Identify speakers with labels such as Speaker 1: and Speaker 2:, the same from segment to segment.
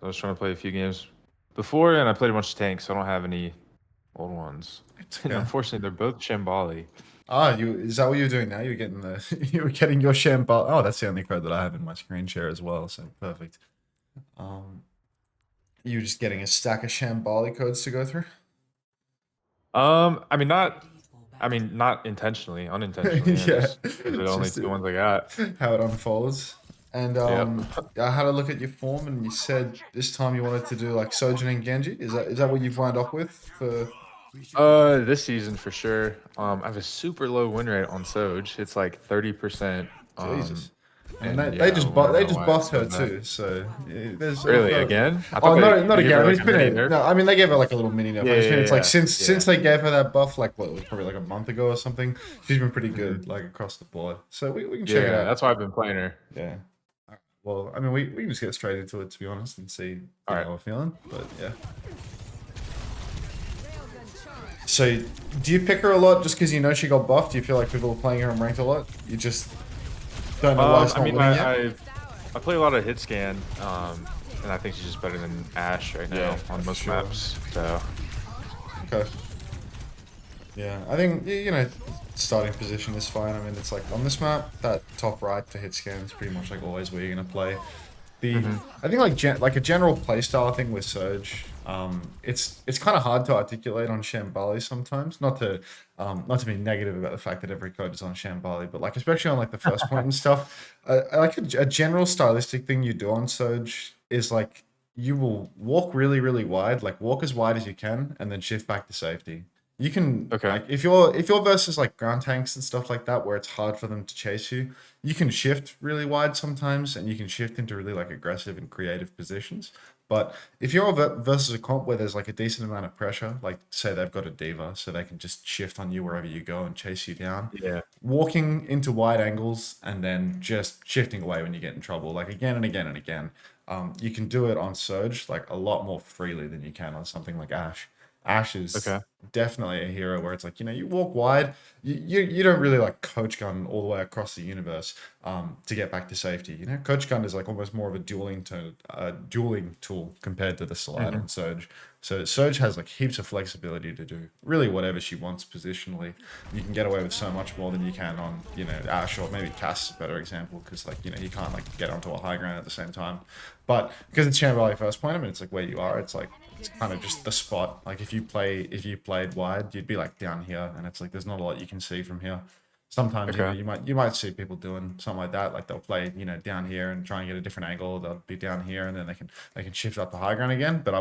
Speaker 1: I was trying to play a few games before, and I played a bunch of tanks, so I don't have any old ones.
Speaker 2: It's
Speaker 1: And
Speaker 2: okay.
Speaker 1: unfortunately, they're both Shambali.
Speaker 2: Ah, is that what you're doing now? You're getting you were getting your shambal. Oh, that's the only code that I have in my screen share as well. So perfect. Um, you're just getting a stack of shambali codes to go through.
Speaker 1: I mean, not intentionally, unintentionally. I
Speaker 2: Yeah,
Speaker 1: just those are the
Speaker 2: it's
Speaker 1: only
Speaker 2: just
Speaker 1: two ones I got.
Speaker 2: how it unfolds. And
Speaker 1: Yep.
Speaker 2: I had a look at your form, and you said this time you wanted to do like Sojourn and Genji. Is that what you've wound up with for?
Speaker 1: This season for sure. I have a super low win rate on Soj. It's like 30%.
Speaker 2: Jesus. I mean,
Speaker 1: And
Speaker 2: they
Speaker 1: yeah, I
Speaker 2: just
Speaker 1: want to
Speaker 2: they
Speaker 1: know
Speaker 2: just
Speaker 1: why it's
Speaker 2: buffed
Speaker 1: so
Speaker 2: her
Speaker 1: bad.
Speaker 2: too. So there's I've
Speaker 1: Really,
Speaker 2: got.
Speaker 1: again? I thought
Speaker 2: Oh, not
Speaker 1: they
Speaker 2: again.
Speaker 1: gave
Speaker 2: I
Speaker 1: her
Speaker 2: mean,
Speaker 1: like
Speaker 2: it's
Speaker 1: a
Speaker 2: been
Speaker 1: mini
Speaker 2: a
Speaker 1: nerf.
Speaker 2: no. I mean, they gave her like a little mini nerf,
Speaker 1: Yeah,
Speaker 2: but it's been
Speaker 1: yeah,
Speaker 2: it's like
Speaker 1: yeah,
Speaker 2: since
Speaker 1: yeah.
Speaker 2: they gave her that buff, like what it was probably like a month ago or something. She's been pretty
Speaker 1: Hmm.
Speaker 2: good, like across the board. So we can check it
Speaker 1: Yeah,
Speaker 2: out.
Speaker 1: that's why I've been playing her.
Speaker 2: Yeah. Well, I mean, we can just get straight into it to be honest and see
Speaker 1: All right.
Speaker 2: how we're feeling. But yeah. So do you pick her a lot just because you know she got buffed? Do you feel like people are playing her in ranked a lot? You just don't know why it's
Speaker 1: I
Speaker 2: not
Speaker 1: mean,
Speaker 2: winning yet?
Speaker 1: I play a lot of hit scan, and I think she's just better than Ash right
Speaker 2: Yeah,
Speaker 1: now on
Speaker 2: for
Speaker 1: most
Speaker 2: sure.
Speaker 1: maps. So
Speaker 2: Okay. Yeah, I think starting position is fine. I mean, it's like on this map, that top right for hit scan is pretty much like always where you're gonna play. The
Speaker 1: hmm
Speaker 2: I think like a general playstyle thing with Surge, it's kind of hard to articulate on Shambali sometimes. Not to be negative about the fact that every code is on Shambali, but like especially on like the first point and stuff, like a general stylistic thing you do on Surge is like you will walk really wide, like walk as wide as you can, and then shift back to safety. You can
Speaker 1: okay,
Speaker 2: like if you're versus like ground tanks and stuff like that where it's hard for them to chase you, you can shift really wide sometimes and you can shift into really like aggressive and creative positions. But if you're versus a comp where there's like a decent amount of pressure, like say they've got a diva so they can just shift on you wherever you go and chase you down,
Speaker 1: yeah,
Speaker 2: walking into wide angles and then just shifting away when you get in trouble, like again and again and again. You can do it on Surge like a lot more freely than you can on something like Ash. Ash is
Speaker 1: okay,
Speaker 2: definitely a hero where it's like you walk wide, you don't really like coach gun all the way across the universe to get back to safety. Coach gun is like almost more of a dueling tool compared to the slide
Speaker 1: hmm
Speaker 2: on Surge. So Surge has like heaps of flexibility to do really whatever she wants positionally. You can get away with so much more than you can on Ash, or maybe Cass is a better example because like you can't like get onto a high ground at the same time. But because it's Shambali first point, I mean it's like where you are. It's like it's kind of just the spot. Like if you played wide, you'd be like down here, and it's like there's not a lot you can see from here. Sometimes
Speaker 1: okay,
Speaker 2: you might see people doing something like that. Like they'll play down here and try and get a different angle. They'll be down here, and then they can shift up the high ground again. But I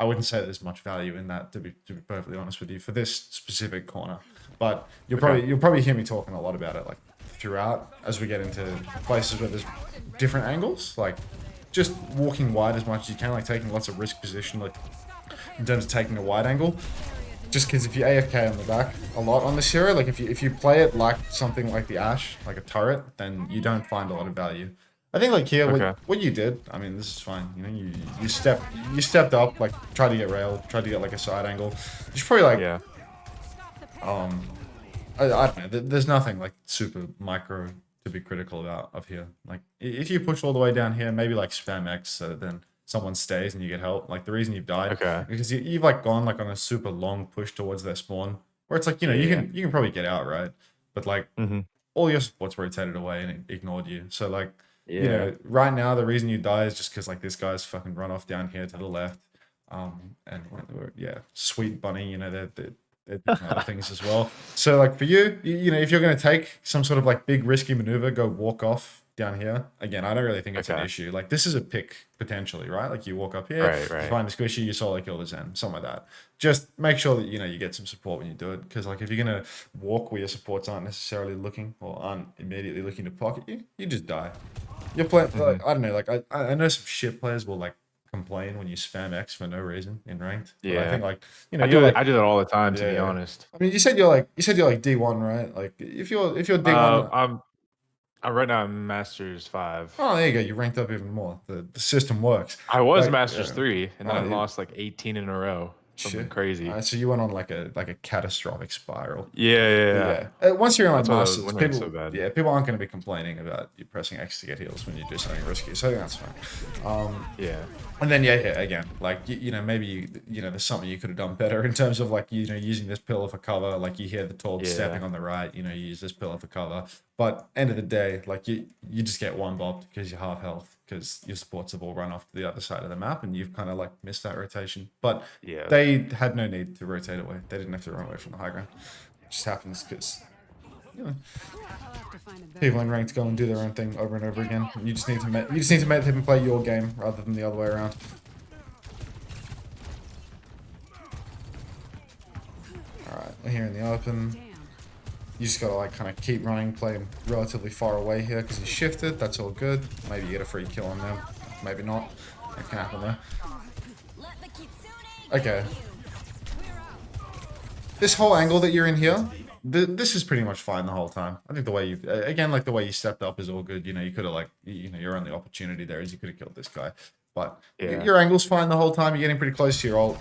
Speaker 2: wouldn't say there's much value in that to be perfectly honest with you for this specific corner. But you'll
Speaker 1: okay,
Speaker 2: probably hear me talking a lot about it like throughout as we get into places where there's different angles. Like just walking wide as much as you can, like taking lots of risk position, like in terms of taking a wide angle. Just because if you AFK on the back a lot on this hero, like if you play it like something like the Ash, like a turret, then you don't find a lot of value. I think like here,
Speaker 1: okay.
Speaker 2: what you did, I mean, this is fine. You stepped up, like tried to get railed, tried to get like a side angle. You should probably like
Speaker 1: Yeah,
Speaker 2: um I don't know. There's nothing like super micro to be critical about of here. Like if you push all the way down here, maybe like spam X so that then someone stays and you get help. Like the reason you've died
Speaker 1: okay.
Speaker 2: because you've like gone like on a super long push towards their spawn where it's like
Speaker 1: Yeah,
Speaker 2: you
Speaker 1: yeah.
Speaker 2: can probably get out, right? But like
Speaker 1: Hmm.
Speaker 2: all your supports rotated away and ignored you. So like
Speaker 1: Yeah.
Speaker 2: right now the reason you die is just because like this guy's fucking run off down here to the left. And yeah, sweet bunny, they're doing other things as well. So like for you, if you're going to take some sort of like big risky maneuver, go walk off down here. Again, I don't really think it's an
Speaker 1: Okay.
Speaker 2: issue. Like this is a pick potentially, right? Like you walk up here,
Speaker 1: Right,
Speaker 2: you
Speaker 1: right.
Speaker 2: find the squishy, you solo kill the Zen, something like that. Just make sure that you get some support when you do it, because like if you're gonna walk where your supports aren't necessarily looking or aren't immediately looking to pocket you, you just die. You're playing
Speaker 1: Hmm.
Speaker 2: like I don't know, like I know some shit players will like complain when you spam X for no reason in ranked, but I
Speaker 1: Yeah.
Speaker 2: think like you're like
Speaker 1: I do that all the time, to be
Speaker 2: yeah.
Speaker 1: honest.
Speaker 2: I mean, you said you're like D1, right? Like if you're D1,
Speaker 1: I'm right now I'm Masters 5.
Speaker 2: oh, there you go. You ranked up even more. The system works.
Speaker 1: I was
Speaker 2: Like
Speaker 1: Masters 3, and then I
Speaker 2: oh,
Speaker 1: lost like 18 in a row. something
Speaker 2: Shit.
Speaker 1: crazy.
Speaker 2: So you went on like a catastrophic spiral.
Speaker 1: Yeah, yeah, yeah.
Speaker 2: Yeah. Once you're in like
Speaker 1: That's why the
Speaker 2: masters,
Speaker 1: win rate's so
Speaker 2: people
Speaker 1: bad.
Speaker 2: yeah, people aren't going to be complaining about you pressing X to get heals when you do something risky. So I think that's fine.
Speaker 1: Yeah,
Speaker 2: And then yeah, again, like maybe there's something you could have done better in terms of like using this pillar for cover. Like you hear the Torb
Speaker 1: yeah,
Speaker 2: stepping on the right, you use this pillar for cover. But end of the day, like you just get one bob because you're half health because your supports have all run off to the other side of the map and you've kind of like missed that rotation. But
Speaker 1: yeah.
Speaker 2: they had no need to rotate away. They didn't have to run away from the high ground. It just happens because people in ranked go and do their own thing over and over again. You just need to make them play your game rather than the other way around. Alright, we're here in the open. You just gotta like kind of keep running, play him relatively far away here because he's shifted. That's all good. Maybe you get a free kill on them. Maybe not. That can happen there. Okay. This whole angle that you're in here, this is pretty much fine the whole time. I think the way you, again, like the way you stepped up is all good. You could have like, your only opportunity there is you could have killed this guy. But
Speaker 1: Yeah.
Speaker 2: your angle's fine the whole time. You're getting pretty close to your ult.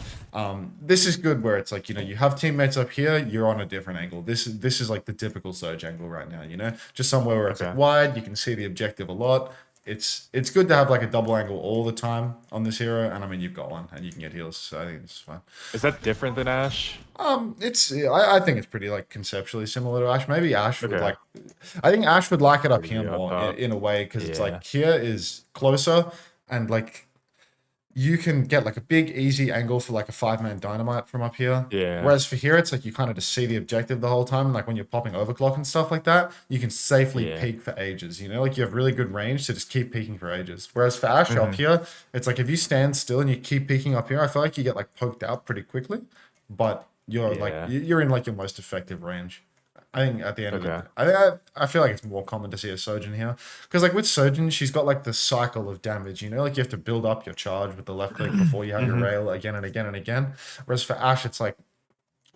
Speaker 2: This is good where it's like, you have teammates up here. You're on a different angle. This is like the typical Surge angle right now, just somewhere where it's like wide. You can see the objective a lot. It's good to have like a double angle all the time on this hero. And I mean, you've got one and you can get heals. So I think this is fine.
Speaker 1: Is that different than Ash?
Speaker 2: I think it's pretty like conceptually similar to Ash. Maybe Ash would
Speaker 1: Okay.
Speaker 2: like, I think Ash would like it up
Speaker 1: Maybe
Speaker 2: here
Speaker 1: up
Speaker 2: more
Speaker 1: top.
Speaker 2: in a way because it's
Speaker 1: Yeah.
Speaker 2: like here is closer and like you can get like a big easy angle for like a 5-man dynamite from up here.
Speaker 1: Yeah.
Speaker 2: Whereas for here, it's like you kind of just see the objective the whole time. Like when you're popping overclock and stuff like that, you can safely
Speaker 1: Yeah.
Speaker 2: peek for ages. Like you have really good range to just keep peeking for ages. Whereas for Ash up here, it's like if you stand still and you keep peeking up here, I feel like you get like poked out pretty quickly. But you're like
Speaker 1: Yeah.
Speaker 2: you're in like your most effective range. I think at the end of
Speaker 1: Okay.
Speaker 2: it, I feel like it's more common to see a Sojourn here. Because like with Sojourn, she's got like the cycle of damage, like you have to build up your charge with the left click before you have your rail again and again and again. Whereas for Ash, it's like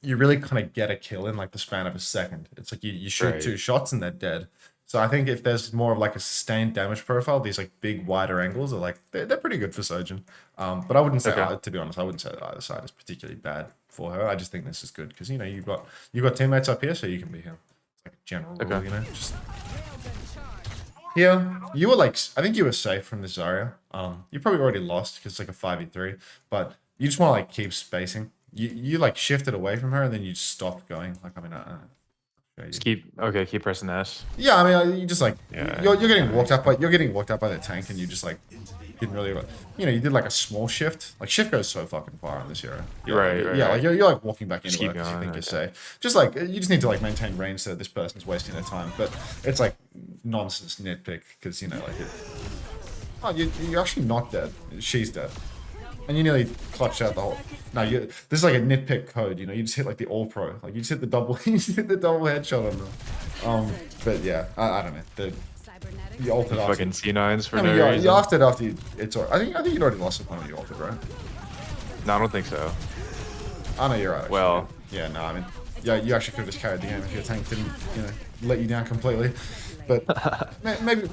Speaker 2: you really kind of get a kill in like the span of a second. It's like you shoot
Speaker 1: Right.
Speaker 2: 2 shots and they're dead. So I think if there's more of like a sustained damage profile, these like big wider angles are like they're pretty good for Sojourn. But I wouldn't say to be honest, I wouldn't say that either side is particularly bad for her. I just think this is good because you've got teammates up here, so you can be here. It's like a general rule, just here. You were like I think you were safe from this Zarya. You probably already lost because it's like a 5v3, but you just want to like keep spacing. You like shifted away from her and then you just stopped going. Like I mean,
Speaker 1: Just keep pressing S.
Speaker 2: yeah, I mean, you just like
Speaker 1: Yeah,
Speaker 2: you're getting walked up by the tank, and you just like didn't really, you did like a small shift. Like shift goes so fucking far on this hero.
Speaker 1: Right.
Speaker 2: Yeah, like you're like walking back into
Speaker 1: keep
Speaker 2: it because you
Speaker 1: going,
Speaker 2: think you're safe. Just like you just need to like maintain range so this person's wasting their time. But it's like nonsense nitpick because like you're actually not dead. She's dead. And you nearly clutched out the whole. No, this is like a nitpick code. You just hit like the all pro. Like you just hit the double. You just hit the double headshot on them. But yeah, I don't know. You altered after.
Speaker 1: Fucking C9s for
Speaker 2: I mean,
Speaker 1: no
Speaker 2: you
Speaker 1: reason.
Speaker 2: after it's. I think you'd already lost the point when you altered, right?
Speaker 1: No, I don't think so.
Speaker 2: I know you're right. Actually.
Speaker 1: Well,
Speaker 2: yeah, no, I mean, yeah, you actually could have just carried the game if your tank didn't, let you down completely. But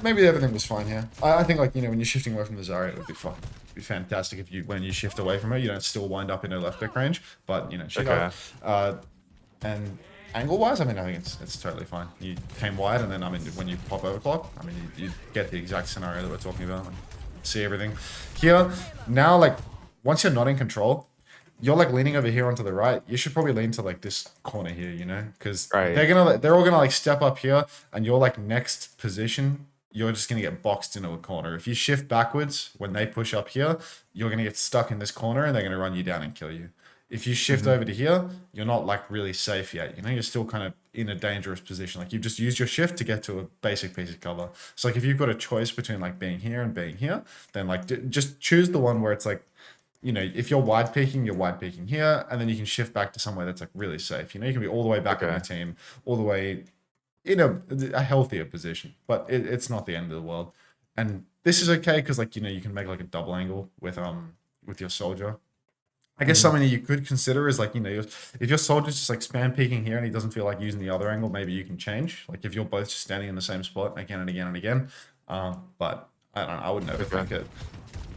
Speaker 2: maybe everything was fine here. I think like when you're shifting away from the Zarya, it would be fantastic if when you shift away from her, you don't still wind up in her left click range. But she got and angle wise, I mean, I think it's totally fine. You came wide, and then I mean, when you pop overclock, I mean, you get the exact scenario that we're talking about. Like, see everything here now. Like once you're not in control, you're like leaning over here onto the right. You should probably lean to like this corner here, because they're all gonna like step up here, and your like next position, you're just gonna get boxed into a corner. If you shift backwards when they push up here, you're gonna get stuck in this corner, and they're gonna run you down and kill you. If you shift over to here, you're not like really safe yet. You're still kind of in a dangerous position. Like you've just used your shift to get to a basic piece of cover. So like if you've got a choice between like being here and being here, then like just choose the one where it's like, if you're wide peeking, you're wide peeking here, and then you can shift back to somewhere that's like really safe. You can be all the way back on your team, all the way in a healthier position, but it's not the end of the world. And this is okay because like you can make like a double angle with your soldier. I guess something that you could consider is like if your soldier's just like spam peeking here and he doesn't feel like using the other angle, maybe you can change. Like if you're both just standing in the same spot again and again and again. But I don't know. I would never think it.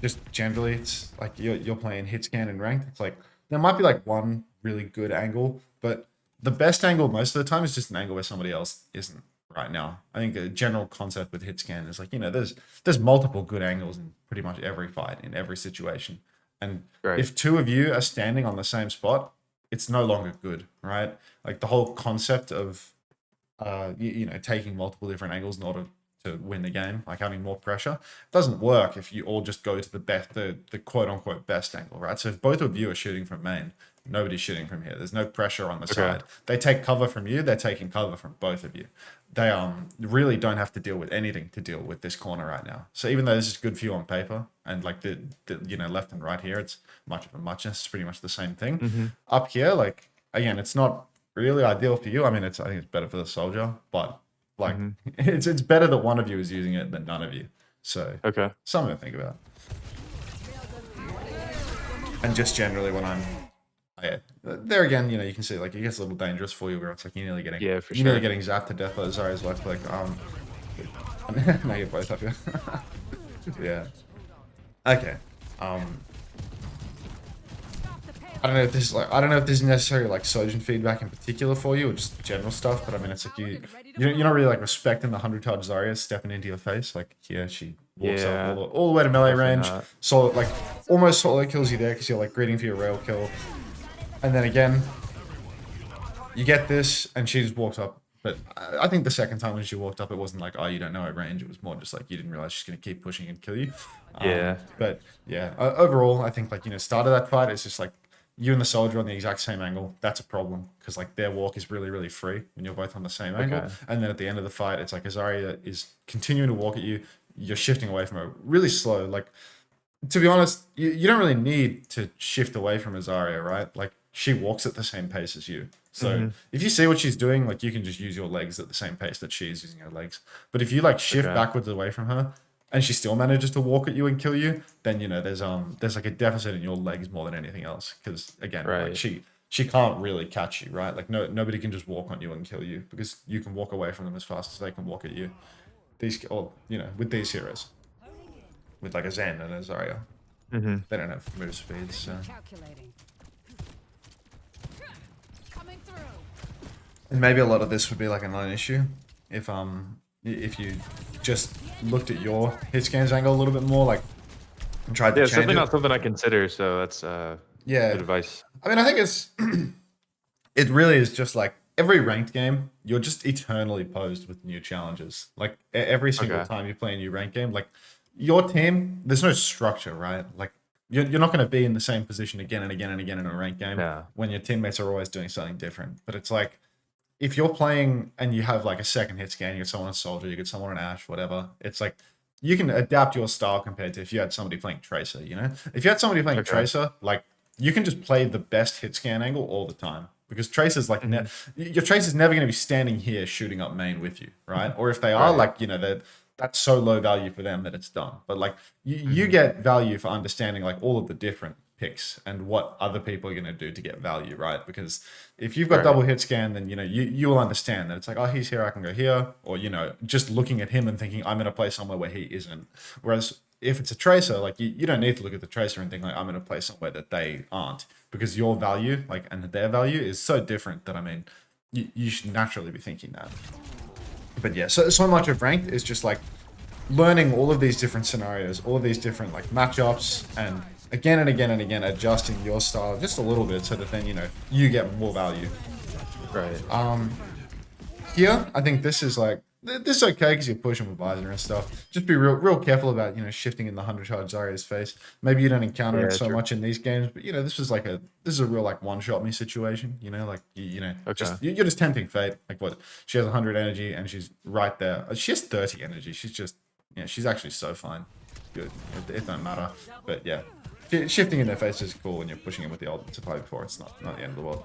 Speaker 2: Just generally, it's like you're playing hit scan and ranked. It's like there might be like one really good angle, but the best angle most of the time is just an angle where somebody else isn't right now. I think a general concept with hit scan is like, there's multiple good angles in pretty much every fight, in every situation. And
Speaker 1: Right.
Speaker 2: if two of you are standing on the same spot, it's no longer good, right? Like the whole concept of taking multiple different angles in order to win the game, like having more pressure, doesn't work if you all just go to the quote unquote best angle, right? So if both of you are shooting from main, nobody's shooting from here. There's no pressure on the
Speaker 1: Okay.
Speaker 2: side. They take cover from you. They're taking cover from both of you. They really don't have to deal with anything to deal with this corner right now. So even though this is good for you on paper, and like the left and right here, it's much of a muchness. It's pretty much the same thing.
Speaker 1: Mm-hmm.
Speaker 2: Up here, like again, it's not really ideal for you. I mean, I think it's better for the soldier, but like
Speaker 1: Mm-hmm.
Speaker 2: it's better that one of you is using it than none of you. So
Speaker 1: Okay.
Speaker 2: something to think about. And just generally when I'm there again, you can see like it gets a little dangerous for you where it's like you're nearly getting
Speaker 1: Yeah, for
Speaker 2: you're nearly
Speaker 1: sure.
Speaker 2: getting zapped to death by Zarya's left click. Now you're both up here. Yeah. Okay. I don't know if this is like I don't know if this is necessarily like Sojourn feedback in particular for you or just general stuff, but I mean it's like you're not really like respecting the 100 charge Zarya stepping into your face. Like here she walks up
Speaker 1: Yeah.
Speaker 2: all the way to melee
Speaker 1: Definitely
Speaker 2: range,
Speaker 1: not.
Speaker 2: so like almost solo kills you there because you're like greeting for your rail kill, and then again you get this and she just walks up. But I think the second time when she walked up, it wasn't like, oh, you don't know her range. It was more just like you didn't realize she's going to keep pushing and kill you.
Speaker 1: Yeah.
Speaker 2: But yeah, overall, I think like, start of that fight, it's just like you and the soldier on the exact same angle. That's a problem because like their walk is really, really free when you're both on the same angle.
Speaker 1: Okay.
Speaker 2: And then at the end of the fight, it's like Azaria is continuing to walk at you. You're shifting away from her really slow. Like, to be honest, you don't really need to shift away from Azaria, right? Like she walks at the same pace as you. So
Speaker 1: Mm-hmm.
Speaker 2: if you see what she's doing, like you can just use your legs at the same pace that she is using her legs. But if you like shift
Speaker 1: Okay.
Speaker 2: backwards away from her and she still manages to walk at you and kill you, then there's like a deficit in your legs more than anything else. Because again, like
Speaker 1: Right.
Speaker 2: she can't really catch you, right? Like nobody can just walk on you and kill you because you can walk away from them as fast as they can walk at you. With these heroes, with like a Zen and a Zarya.
Speaker 1: Mm-hmm.
Speaker 2: They don't have move speeds, so.
Speaker 3: Calculating. Coming through.
Speaker 2: And maybe a lot of this would be like a non-issue if you just looked at your hit scans angle a little bit more, like and tried to
Speaker 1: Yeah, it's
Speaker 2: change
Speaker 1: definitely
Speaker 2: it.
Speaker 1: not something I consider, so that's
Speaker 2: Yeah,
Speaker 1: good advice.
Speaker 2: I mean, I think it really is just like every ranked game, you're just eternally posed with new challenges. Like every single
Speaker 1: Okay.
Speaker 2: time you play a new ranked game, like your team, there's no structure, right? Like you're not going to be in the same position again and again and again in a ranked game
Speaker 1: Yeah.
Speaker 2: when your teammates are always doing something different. But it's like if you're playing and you have like a second hit scan, you get someone on Soldier, you get someone on Ash, whatever. It's like you can adapt your style compared to if you had somebody playing Tracer. If you had somebody playing
Speaker 1: Okay.
Speaker 2: Tracer, like you can just play the best hit scan angle all the time because Tracer's like your Tracer's never going to be standing here shooting up main with you, right? Or if they are,
Speaker 1: Right.
Speaker 2: like that's so low value for them that it's done. But like you get value for understanding like all of the different picks and what other people are going to do to get value, right? Because if you've got
Speaker 1: Right.
Speaker 2: double hit scan, then you will understand that it's like, oh, he's here, I can go here, or just looking at him and thinking I'm going to play somewhere where he isn't. Whereas if it's a tracer, like you don't need to look at the tracer and think like I'm going to play somewhere that they aren't, because your value like and their value is so different that I mean you should naturally be thinking that. But yeah, so much of ranked is just like learning all of these different scenarios, all of these different like matchups, and again and again and again adjusting your style just a little bit so that then you get more value.
Speaker 1: Right.
Speaker 2: Here, I think this is like this is okay because you're pushing with visor and stuff. Just be real careful about shifting in the 100 charge Zarya's face. Maybe you don't encounter
Speaker 1: Yeah,
Speaker 2: it so
Speaker 1: true.
Speaker 2: much in these games, but this is a real like one shot me situation. Like
Speaker 1: Okay.
Speaker 2: you're just tempting fate. Like what she has 100 energy and she's right there. She has 30 energy. She's just she's actually so fine. Good. It don't matter. But yeah, shifting in their face is cool when you're pushing it with the ultimate supply before. It's not the end of the world.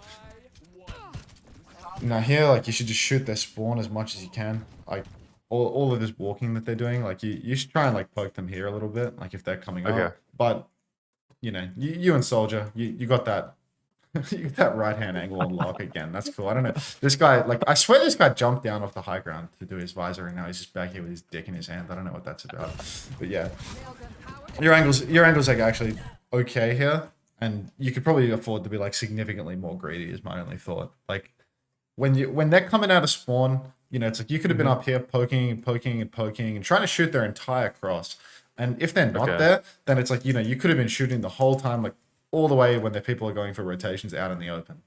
Speaker 2: Now here, like you should just shoot their spawn as much as you can. Like all of this walking that they're doing, like you should try and like poke them here a little bit, like if they're coming
Speaker 1: Okay.
Speaker 2: up. But you and Soldier, you got that you got that right hand angle on lock again. That's cool. I don't know. This guy, like I swear this guy jumped down off the high ground to do his visor and now he's just back here with his dick in his hand. I don't know what that's about. But yeah. Your angles like actually okay here. and you could probably afford to be like significantly more greedy. Is my only thought. Like when they're coming out of spawn, you know, it's like you could have been
Speaker 1: Mhm.
Speaker 2: up here poking and poking and poking and trying to shoot their entire cross. And if they're not
Speaker 1: Okay.
Speaker 2: there, then it's like, you know, you could have been shooting the whole time, like all the way when the people are going for rotations out in the open.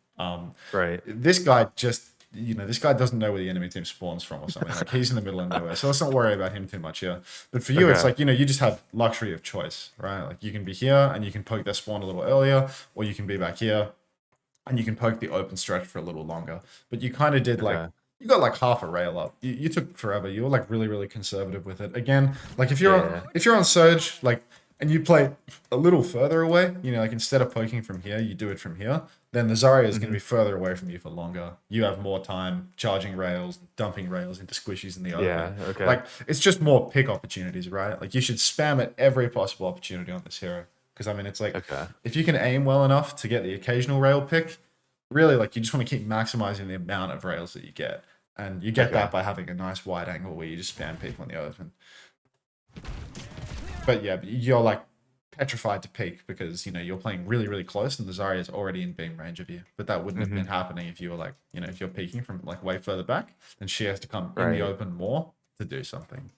Speaker 1: Right.
Speaker 2: This guy just, you know, this guy doesn't know where the enemy team spawns from or something. Like he's in the middle of nowhere. So let's not worry about him too much here. But for you, it's
Speaker 1: Okay.
Speaker 2: like, you know, you just have luxury of choice, right? Like you can be here and you can poke their spawn a little earlier, or you can be back here and you can poke the open stretch for a little longer. But you kind of did like,
Speaker 1: Okay.
Speaker 2: you got like half a rail up. You took forever. You were like really, really conservative with it. Again, like
Speaker 1: Yeah.
Speaker 2: if you're on Surge, like, and you play a little further away, you know, like instead of poking from here, you do it from here, then the Zarya is going to
Speaker 1: Mhm.
Speaker 2: be further away from you for longer. You have more time charging rails, dumping rails into squishies in the open.
Speaker 1: Yeah. Okay.
Speaker 2: Like, it's just more pick opportunities, right? Like, you should spam at every possible opportunity on this hero. Because, I mean, it's like,
Speaker 1: Okay.
Speaker 2: if you can aim well enough to get the occasional rail pick, really, like, you just want to keep maximizing the amount of rails that you get. And you get
Speaker 1: Okay.
Speaker 2: that by having a nice wide angle where you just spam people in the open. But yeah, you're like petrified to peek because, you know, you're playing really, really close and the Zarya is already in beam range of you. But that wouldn't have been
Speaker 1: Mhm.
Speaker 2: happening if you were like, you know, if you're peeking from like way further back, then she has to come in the
Speaker 1: Right.
Speaker 2: open more to do something.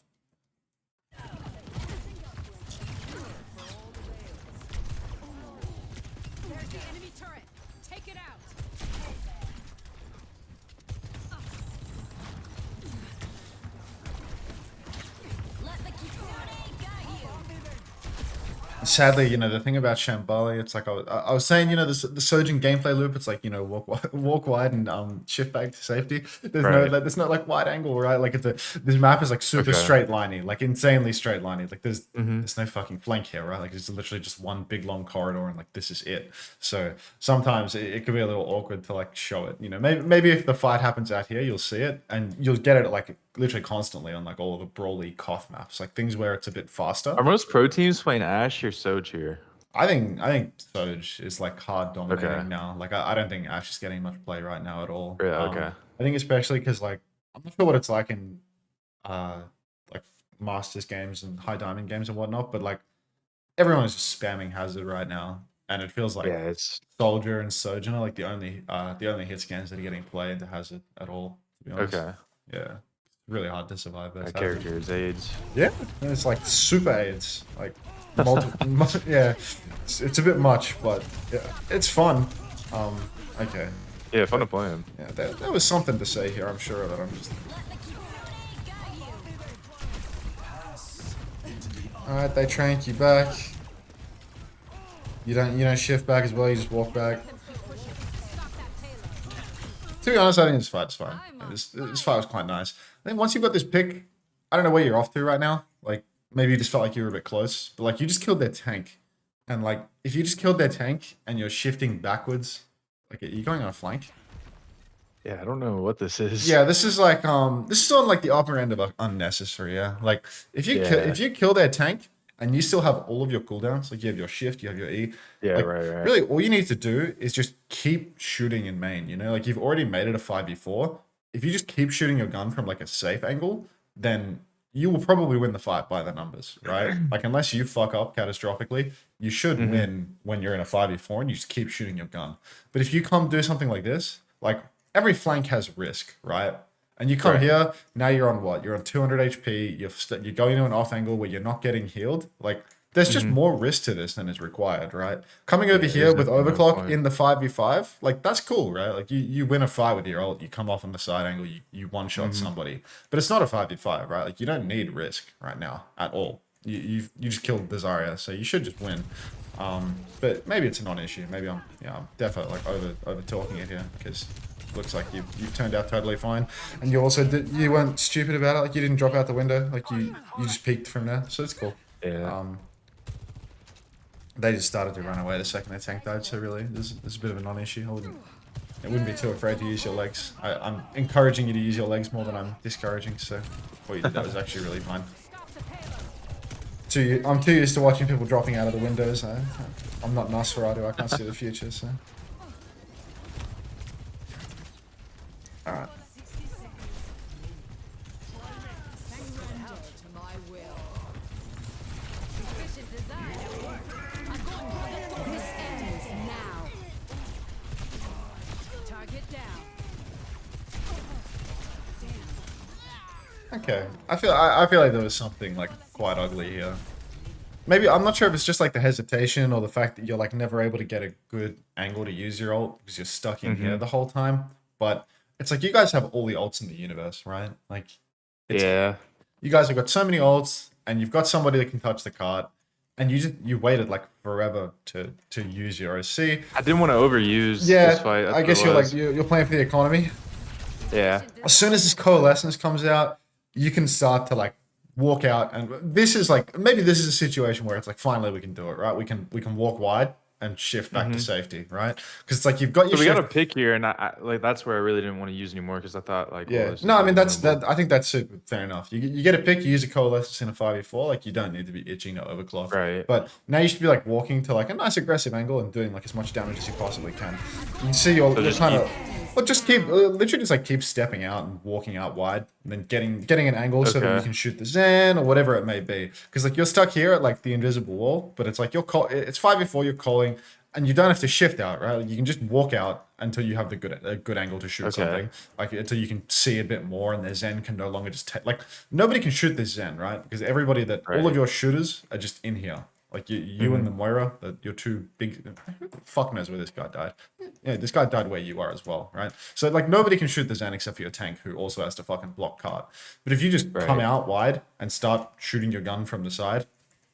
Speaker 3: There's the enemy turret. Take it out. Let the Kitsune guide you.
Speaker 2: Sadly, you know, the thing about Shambali, it's like I was saying, you know, the Sojourn gameplay loop, it's like, you know, walk wide and shift back to safety.
Speaker 1: Right.
Speaker 2: There's no like wide angle, right? Like this map is like super
Speaker 1: Okay.
Speaker 2: straight liney, like insanely straight liney. Like
Speaker 1: Mhm.
Speaker 2: there's no fucking flank here, right? Like it's literally just one big long corridor and like this is it. So sometimes it could be a little awkward to like show it. You know, maybe if the fight happens out here, you'll see it and you'll get it like literally constantly on like all of the brawly Koth maps, like things where it's a bit faster.
Speaker 1: Are most pro teams playing Ashe or Soj here?
Speaker 2: I think Soj is like hard
Speaker 1: Okay.
Speaker 2: dominating now. Like I don't think Ash is getting much play right now at all.
Speaker 1: Yeah. Okay.
Speaker 2: I think especially because like I'm not sure what it's like in uh like Masters games and high diamond games and whatnot, but like everyone is just spamming Hazard right now, and it feels like
Speaker 1: Yeah. It's
Speaker 2: Soldier and Sojourn are like the only hit scans that are getting played into Hazard at all. To be honest,
Speaker 1: okay.
Speaker 2: yeah, really hard to survive versus
Speaker 1: That
Speaker 2: Hazard.
Speaker 1: character is AIDS.
Speaker 2: Yeah, and it's like super AIDS, like multiple. Yeah, it's a bit much, but yeah, it's fun. Um, okay,
Speaker 1: Yeah. Fun to play him.
Speaker 2: yeah, there was something to say here. I'm sure that I'm just.
Speaker 3: Let the Kitsune guide you.
Speaker 2: All right, they trained you back. You don't shift back as well. You just walk back.
Speaker 3: Stop that payload.
Speaker 2: To be honest, I think this fight's fine. This fight was quite nice. I think once you've got this pick, I don't know where you're off to right now. Like maybe you just felt like you were a bit close, but like you just killed their tank, and like if you just killed their tank and you're shifting backwards, like are you going on a flank?
Speaker 1: Yeah. I don't know what this is.
Speaker 2: Yeah, this is like this is on like the upper end of unnecessary. Yeah, like
Speaker 1: Yeah.
Speaker 2: if you kill their tank and you still have all of your cooldowns, like you have your shift, you have your E,
Speaker 1: Yeah.
Speaker 2: like
Speaker 1: Right. Right.
Speaker 2: really all you need to do is just keep shooting in main. You know, like you've already made it a 5v4. If you just keep shooting your gun from like a safe angle, then you will probably win the fight by the numbers, right? Like unless you fuck up catastrophically, you should
Speaker 1: Mhm.
Speaker 2: win when you're in a 5v4 and you just keep shooting your gun. But if you come do something like this, like every flank has risk, right? And you come
Speaker 1: Right.
Speaker 2: here, now you're on what? You're on 200 HP. You're going to an off angle where you're not getting healed. Like there's just
Speaker 1: Mhm.
Speaker 2: more risk to this than is required, right? Coming over
Speaker 1: Yeah.
Speaker 2: here
Speaker 1: There's
Speaker 2: with
Speaker 1: definitely no
Speaker 2: overclock
Speaker 1: point.
Speaker 2: in the 5v5, like that's cool, right? Like you win a fight with your ult, you come off on the side angle, you one shot
Speaker 1: Mhm.
Speaker 2: somebody. But it's not a 5v5, right? Like you don't need risk right now at all. You just killed the Zarya, so you should just win. But maybe it's a non-issue. Maybe I'm definitely like over talking it here because looks like you've turned out totally fine, and you weren't stupid about it. Like you didn't drop out the window. Like you just peeked from there, so it's cool.
Speaker 1: Yeah.
Speaker 2: They just started to run away the second their tank died. So really, there's a bit of a non-issue. I wouldn't be too afraid to use your legs. I'm encouraging you to use your legs more than I'm discouraging. So what you did that was actually really fine.
Speaker 3: Stop the payload.
Speaker 2: I'm too used to watching people dropping out of the windows. I'm not Nosferatu. I can't see the future. So all right.
Speaker 3: Surrender to my will. Efficient design at work. I'm going for the this ends.
Speaker 2: Okay. I feel like there was something like quite ugly here. Maybe I'm not sure if it's just like the hesitation or the fact that you're like never able to get a good angle to use your ult because you're stuck in here
Speaker 1: Mm-hmm.
Speaker 2: the whole time. But it's like you guys have all the ults in the universe, right? Like it's
Speaker 1: Yeah.
Speaker 2: you guys have got so many ults and you've got somebody that can touch the cart and you waited like forever to use your OC.
Speaker 1: I didn't want to overuse this
Speaker 2: Yeah,
Speaker 1: fight. That's
Speaker 2: I
Speaker 1: what
Speaker 2: guess
Speaker 1: it
Speaker 2: you're like
Speaker 1: was.
Speaker 2: you're playing for the economy.
Speaker 1: Yeah.
Speaker 2: As soon as this coalescence comes out, you can start to like walk out, and this is like maybe this is a situation where it's like finally we can do it, right? We can walk wide and shift back to
Speaker 1: Mm-hmm.
Speaker 2: safety, right? Because it's like you've got your
Speaker 1: So we got
Speaker 2: shift.
Speaker 1: a pick here, and I like that's where I really didn't want to use anymore because I thought like, well,
Speaker 2: Yeah,
Speaker 1: this
Speaker 2: no,
Speaker 1: is
Speaker 2: I mean
Speaker 1: like
Speaker 2: that's
Speaker 1: winnable.
Speaker 2: that. I think that's super fair enough. You get a pick, you use a coalescence in a 5v4, like you don't need to be itching to overclock.
Speaker 1: Right.
Speaker 2: But now you should be like walking to like a nice aggressive angle and doing like as much damage as you possibly can. You can see you're
Speaker 1: just
Speaker 2: kind of, well, just keep literally just like keep stepping out and walking out wide, and then getting an angle so that you
Speaker 1: Okay.
Speaker 2: can shoot the Zen or whatever it may be. Because like you're stuck here at like the invisible wall, but it's like it's 5v4, you're calling. And you don't have to shift out, right? You can just walk out until you have a good angle to shoot
Speaker 1: Okay.
Speaker 2: something, like until you can see a bit more, and their Zen can no longer just take. Like nobody can shoot this Zen, right? Because everybody that all of
Speaker 1: Right.
Speaker 2: your shooters are just in here. Like you and the Moira, your two big. Who the fuck knows where this guy died? Yeah, this guy died where you are as well, right? So like nobody can shoot the Zen except for your tank, who also has to fucking block cart. But if you just come
Speaker 1: Right.
Speaker 2: out wide and start shooting your gun from the side,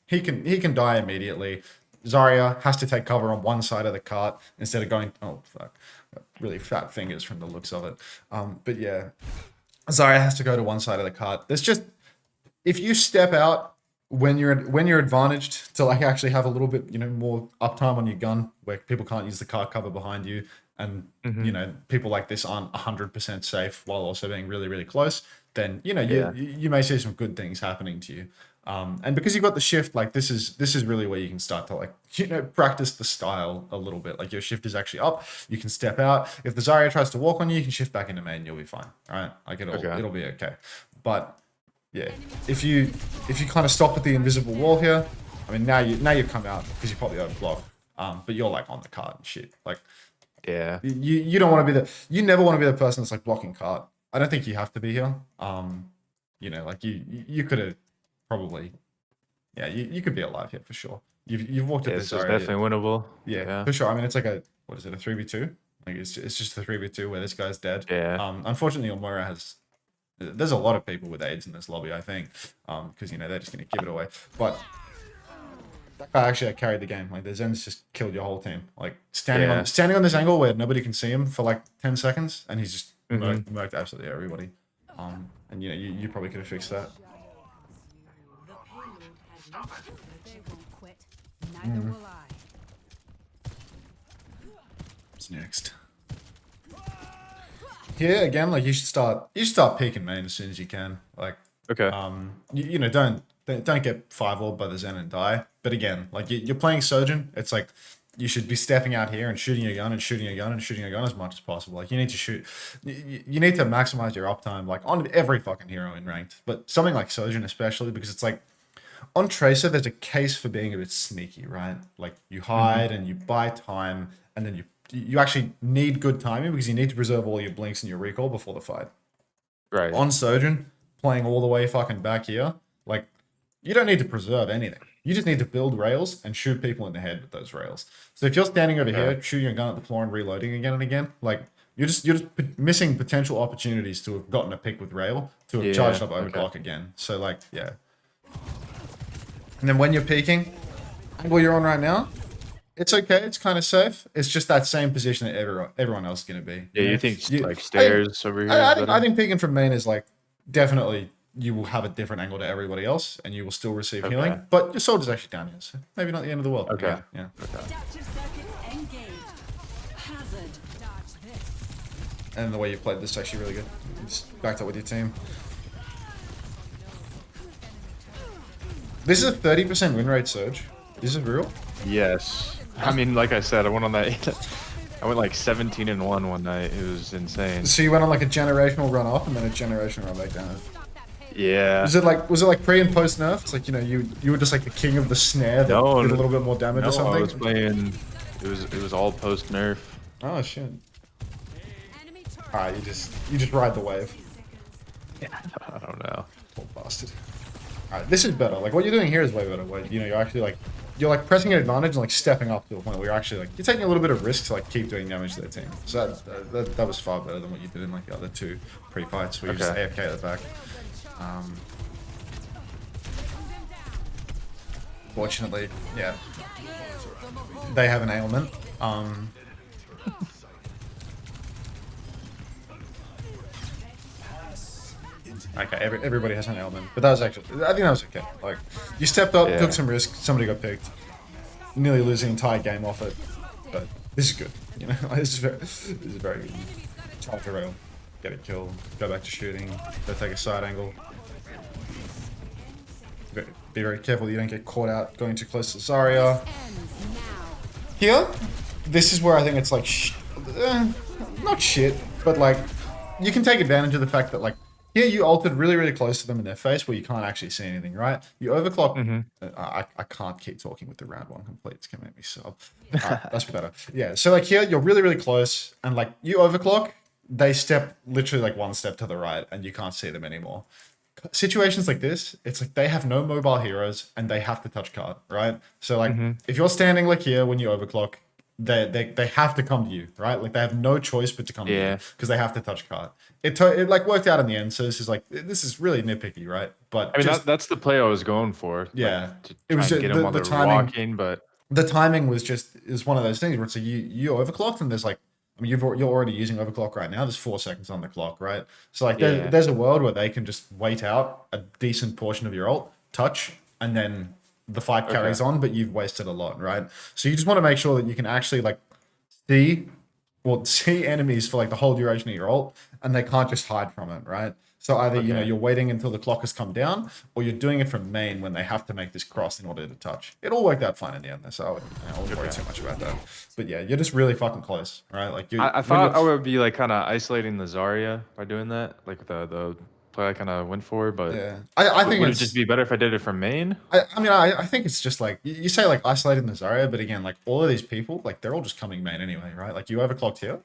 Speaker 2: he can die immediately. Zarya has to take cover on one side of the cart instead of going. Oh fuck, really fat fingers from the looks of it. But yeah, Zarya has to go to one side of the cart. There's just if you step out when you're advantaged to like actually have a little bit more uptime on your gun where people can't use the cart cover behind you, and people like this aren't 100% safe while also being really really close, then
Speaker 1: Yeah.
Speaker 2: you may see some good things happening to you. And because you've got the shift, like this is really where you can start to like practice the style a little bit. Like your shift is actually up. You can step out. If the Zarya tries to walk on you, you can shift back into main. You'll be fine. All right, like
Speaker 1: Okay.
Speaker 2: it'll be okay. But yeah, if you kind of stop at the invisible wall here, I mean now you come out because you probably overblock. But you're like on the cart and shit. Like
Speaker 1: Yeah.
Speaker 2: you don't want to be you never want to be the person that's like blocking cart. I don't think you have to be here. Like you could have probably, yeah, you could be alive here for sure. You've walked at
Speaker 1: Yeah,
Speaker 2: this
Speaker 1: this is
Speaker 2: area.
Speaker 1: definitely winnable.
Speaker 2: Yeah, for sure. I mean, it's like what is it, a 3v2? Like it's just a 3v2 where this guy's dead.
Speaker 1: Yeah.
Speaker 2: Unfortunately, Omura there's a lot of people with AIDS in this lobby, I think, because they're just gonna give it away. But that guy actually carried the game. Like the Zen's just killed your whole team. Like standing on this angle where nobody can see him for like 10 seconds, and he's just murked absolutely everybody. And you probably could have fixed that.
Speaker 3: They won't quit. Neither will I.
Speaker 2: What's next? Here again, like you should start peeking main as soon as you can. Like
Speaker 1: Okay.
Speaker 2: don't get 5-0 by the Zen and die. But again, like you're playing Sojourn, it's like you should be stepping out here and shooting your gun and shooting your gun and shooting your gun as much as possible. Like you need to shoot, you need to maximize your uptime, like on every fucking hero in ranked. But something like Sojourn especially, because it's like on Tracer, there's a case for being a bit sneaky, right? Like you hide and you buy time, and then you actually need good timing because you need to preserve all your blinks and your recall before the fight.
Speaker 1: Right.
Speaker 2: On Sojourn, playing all the way fucking back here, like you don't need to preserve anything. You just need to build rails and shoot people in the head with those rails. So if you're standing over here, shooting your gun at the floor and reloading again and again, like you're just missing potential opportunities to have gotten a pick with rail to have charged up overclock again. So like, yeah. And then when you're peeking, angle you're on right now, it's okay. It's kind of safe. It's just that same position that everyone else is going to be.
Speaker 1: Yeah, you think like stairs over here?
Speaker 2: I think peeking from main is like definitely you will have a different angle to everybody else, and you will still receive healing. But your soldier's actually down here, so maybe not the end of the world.
Speaker 1: Okay.
Speaker 2: Yeah.
Speaker 4: Adaptive circuits engaged. Hazard.
Speaker 3: Dodge this.
Speaker 2: And the way you played this is actually really good. You just backed up with your team. This is a 30% win rate surge. Is it real?
Speaker 1: Yes. I mean, like I said, I went on that. I went like 17-1 one night. It was insane.
Speaker 2: So you went on like a generational run up and then a generational run back down.
Speaker 3: Stop that payload.
Speaker 1: Yeah.
Speaker 2: Was it like pre and post nerf? It's like you were just like the king of the snare that
Speaker 1: No,
Speaker 2: did a little bit more damage
Speaker 1: No,
Speaker 2: or something.
Speaker 1: I was playing. It was all post nerf.
Speaker 2: Oh shit!
Speaker 3: Enemy turret.
Speaker 2: Alright, you just ride the wave.
Speaker 1: I don't know.
Speaker 2: Poor bastard. Alright, this is better. Like, what you're doing here is way better. Where, you know, you're actually, like, you're, like, pressing an advantage and, like, stepping up to a point where you're actually, like, you're taking a little bit of risk to, like, keep doing damage to their team. So that was far better than what you did in, like, the other two pre-fights where you just
Speaker 1: Okay.
Speaker 2: AFK at the back. Fortunately, yeah. They have an ailment. Okay, everybody has an ailment, but that was actually, I think that was okay. Like, you stepped up,
Speaker 1: Yeah.
Speaker 2: took some risk, somebody got picked, nearly losing the entire game off it, but this is good, you know, this is very good. Charge a rail, get a kill, go back to shooting, go take a side angle. Be very careful that you don't get caught out going too close to Zarya. Here, this is where I think it's like, not shit, but like, you can take advantage of the fact that like, here you altered really, really close to them in their face where you can't actually see anything, right? You overclock. I can't keep talking with the round one complete. It's gonna make me sob. Alright, that's better. Yeah, so like here, you're really, really close, and like you overclock, they step literally like one step to the right, and you can't see them anymore. Situations like this, it's like they have no mobile heroes and they have to touch card, right? So like if you're standing like here when you overclock, they have to come to you, right? Like they have no choice but to come to you
Speaker 1: Yeah.
Speaker 2: because they have to touch card. It like worked out in the end, so this is really nitpicky, right? But
Speaker 1: I mean,
Speaker 2: just
Speaker 1: that's the play I was going for. Like,
Speaker 2: yeah,
Speaker 1: to
Speaker 2: it was
Speaker 1: try and
Speaker 2: just
Speaker 1: get them while
Speaker 2: the
Speaker 1: they're
Speaker 2: timing.
Speaker 1: walking, but
Speaker 2: The timing was just is one of those things where it's like you overclocked and there's like I mean you're already using overclock right now. There's 4 seconds on the clock, right? So like
Speaker 1: Yeah.
Speaker 2: there's a world where they can just wait out a decent portion of your ult, touch, and then the fight carries on, but you've wasted a lot, right? So you just want to make sure that you can actually like see enemies for like the whole duration of your ult, and they can't just hide from it, right? So either you know
Speaker 1: Okay.
Speaker 2: you're waiting until the clock has come down, or you're doing it from main when they have to make this cross in order to touch. It all worked out fine in the end, so I wouldn't worry too much about that. But yeah, you're just really fucking close, right? Like you,
Speaker 1: I thought I would be like kind of isolating the Zarya by doing that, like the play I kind of went for. But
Speaker 2: yeah, I think
Speaker 1: would it
Speaker 2: it's.
Speaker 1: just be better if I did it from main?
Speaker 2: I mean, I think it's just like you say, like isolating the Zarya, but again, like all of these people, like they're all just coming main anyway, right? Like you overclocked here,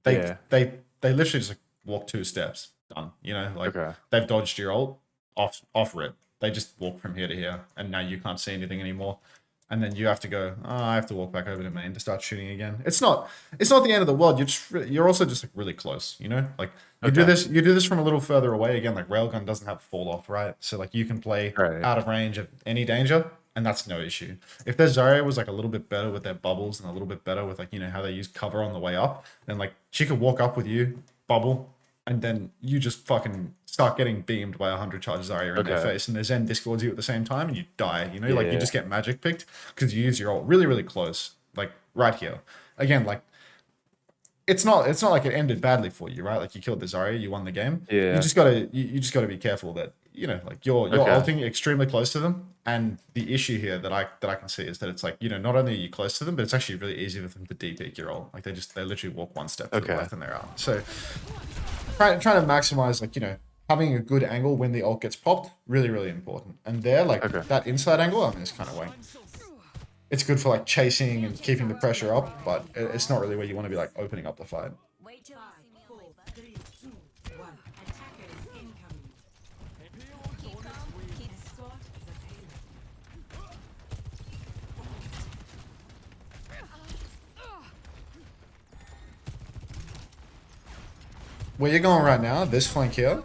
Speaker 2: they
Speaker 1: Yeah.
Speaker 2: they literally just like walk 2 steps, done. You know, like
Speaker 1: Okay.
Speaker 2: they've dodged your ult off rip. They just walk from here to here, and now you can't see anything anymore. And then you have to go. Oh, I have to walk back over to main to start shooting again. It's not the end of the world. You're also just like really close. You know, like you do
Speaker 1: Okay.
Speaker 2: this from a little further away. Again, like railgun doesn't have fall off, right? So like you can play
Speaker 1: Right.
Speaker 2: out of range of any danger, and that's no issue. If their Zarya was like a little bit better with their bubbles and a little bit better with like you know how they use cover on the way up, then like she could walk up with you, bubble, and then you just fucking start getting beamed by 100 charge Zarya in their
Speaker 1: Okay.
Speaker 2: face, and their Zen discords you at the same time, and you die. You know, like you
Speaker 1: Yeah.
Speaker 2: just get magic picked because you use your ult really, really close, like right here. Again, like it's not like it ended badly for you, right? Like you killed the Zarya, you won the game.
Speaker 1: Yeah.
Speaker 2: You just gotta be careful that you know, like you're
Speaker 1: Okay.
Speaker 2: ulting extremely close to them. And the issue here that I can see is that it's like you know not only are you close to them, but it's actually really easy for them to deep your ult. Like they literally walk 1 step to the
Speaker 1: Okay.
Speaker 2: left and they're out. So trying to maximize like you know having a good angle when the ult gets popped really really important. And there like
Speaker 1: Okay.
Speaker 2: that inside angle I mean it's kind of wank. It's good for like chasing and keeping the pressure up, but it's not really where you want to be like opening up the fight.
Speaker 3: Wait till I see me on my butt.
Speaker 4: 3, 2, 1. Attackers incoming.
Speaker 3: Keep calm, keep score.
Speaker 2: Where you're going right now, this flank here,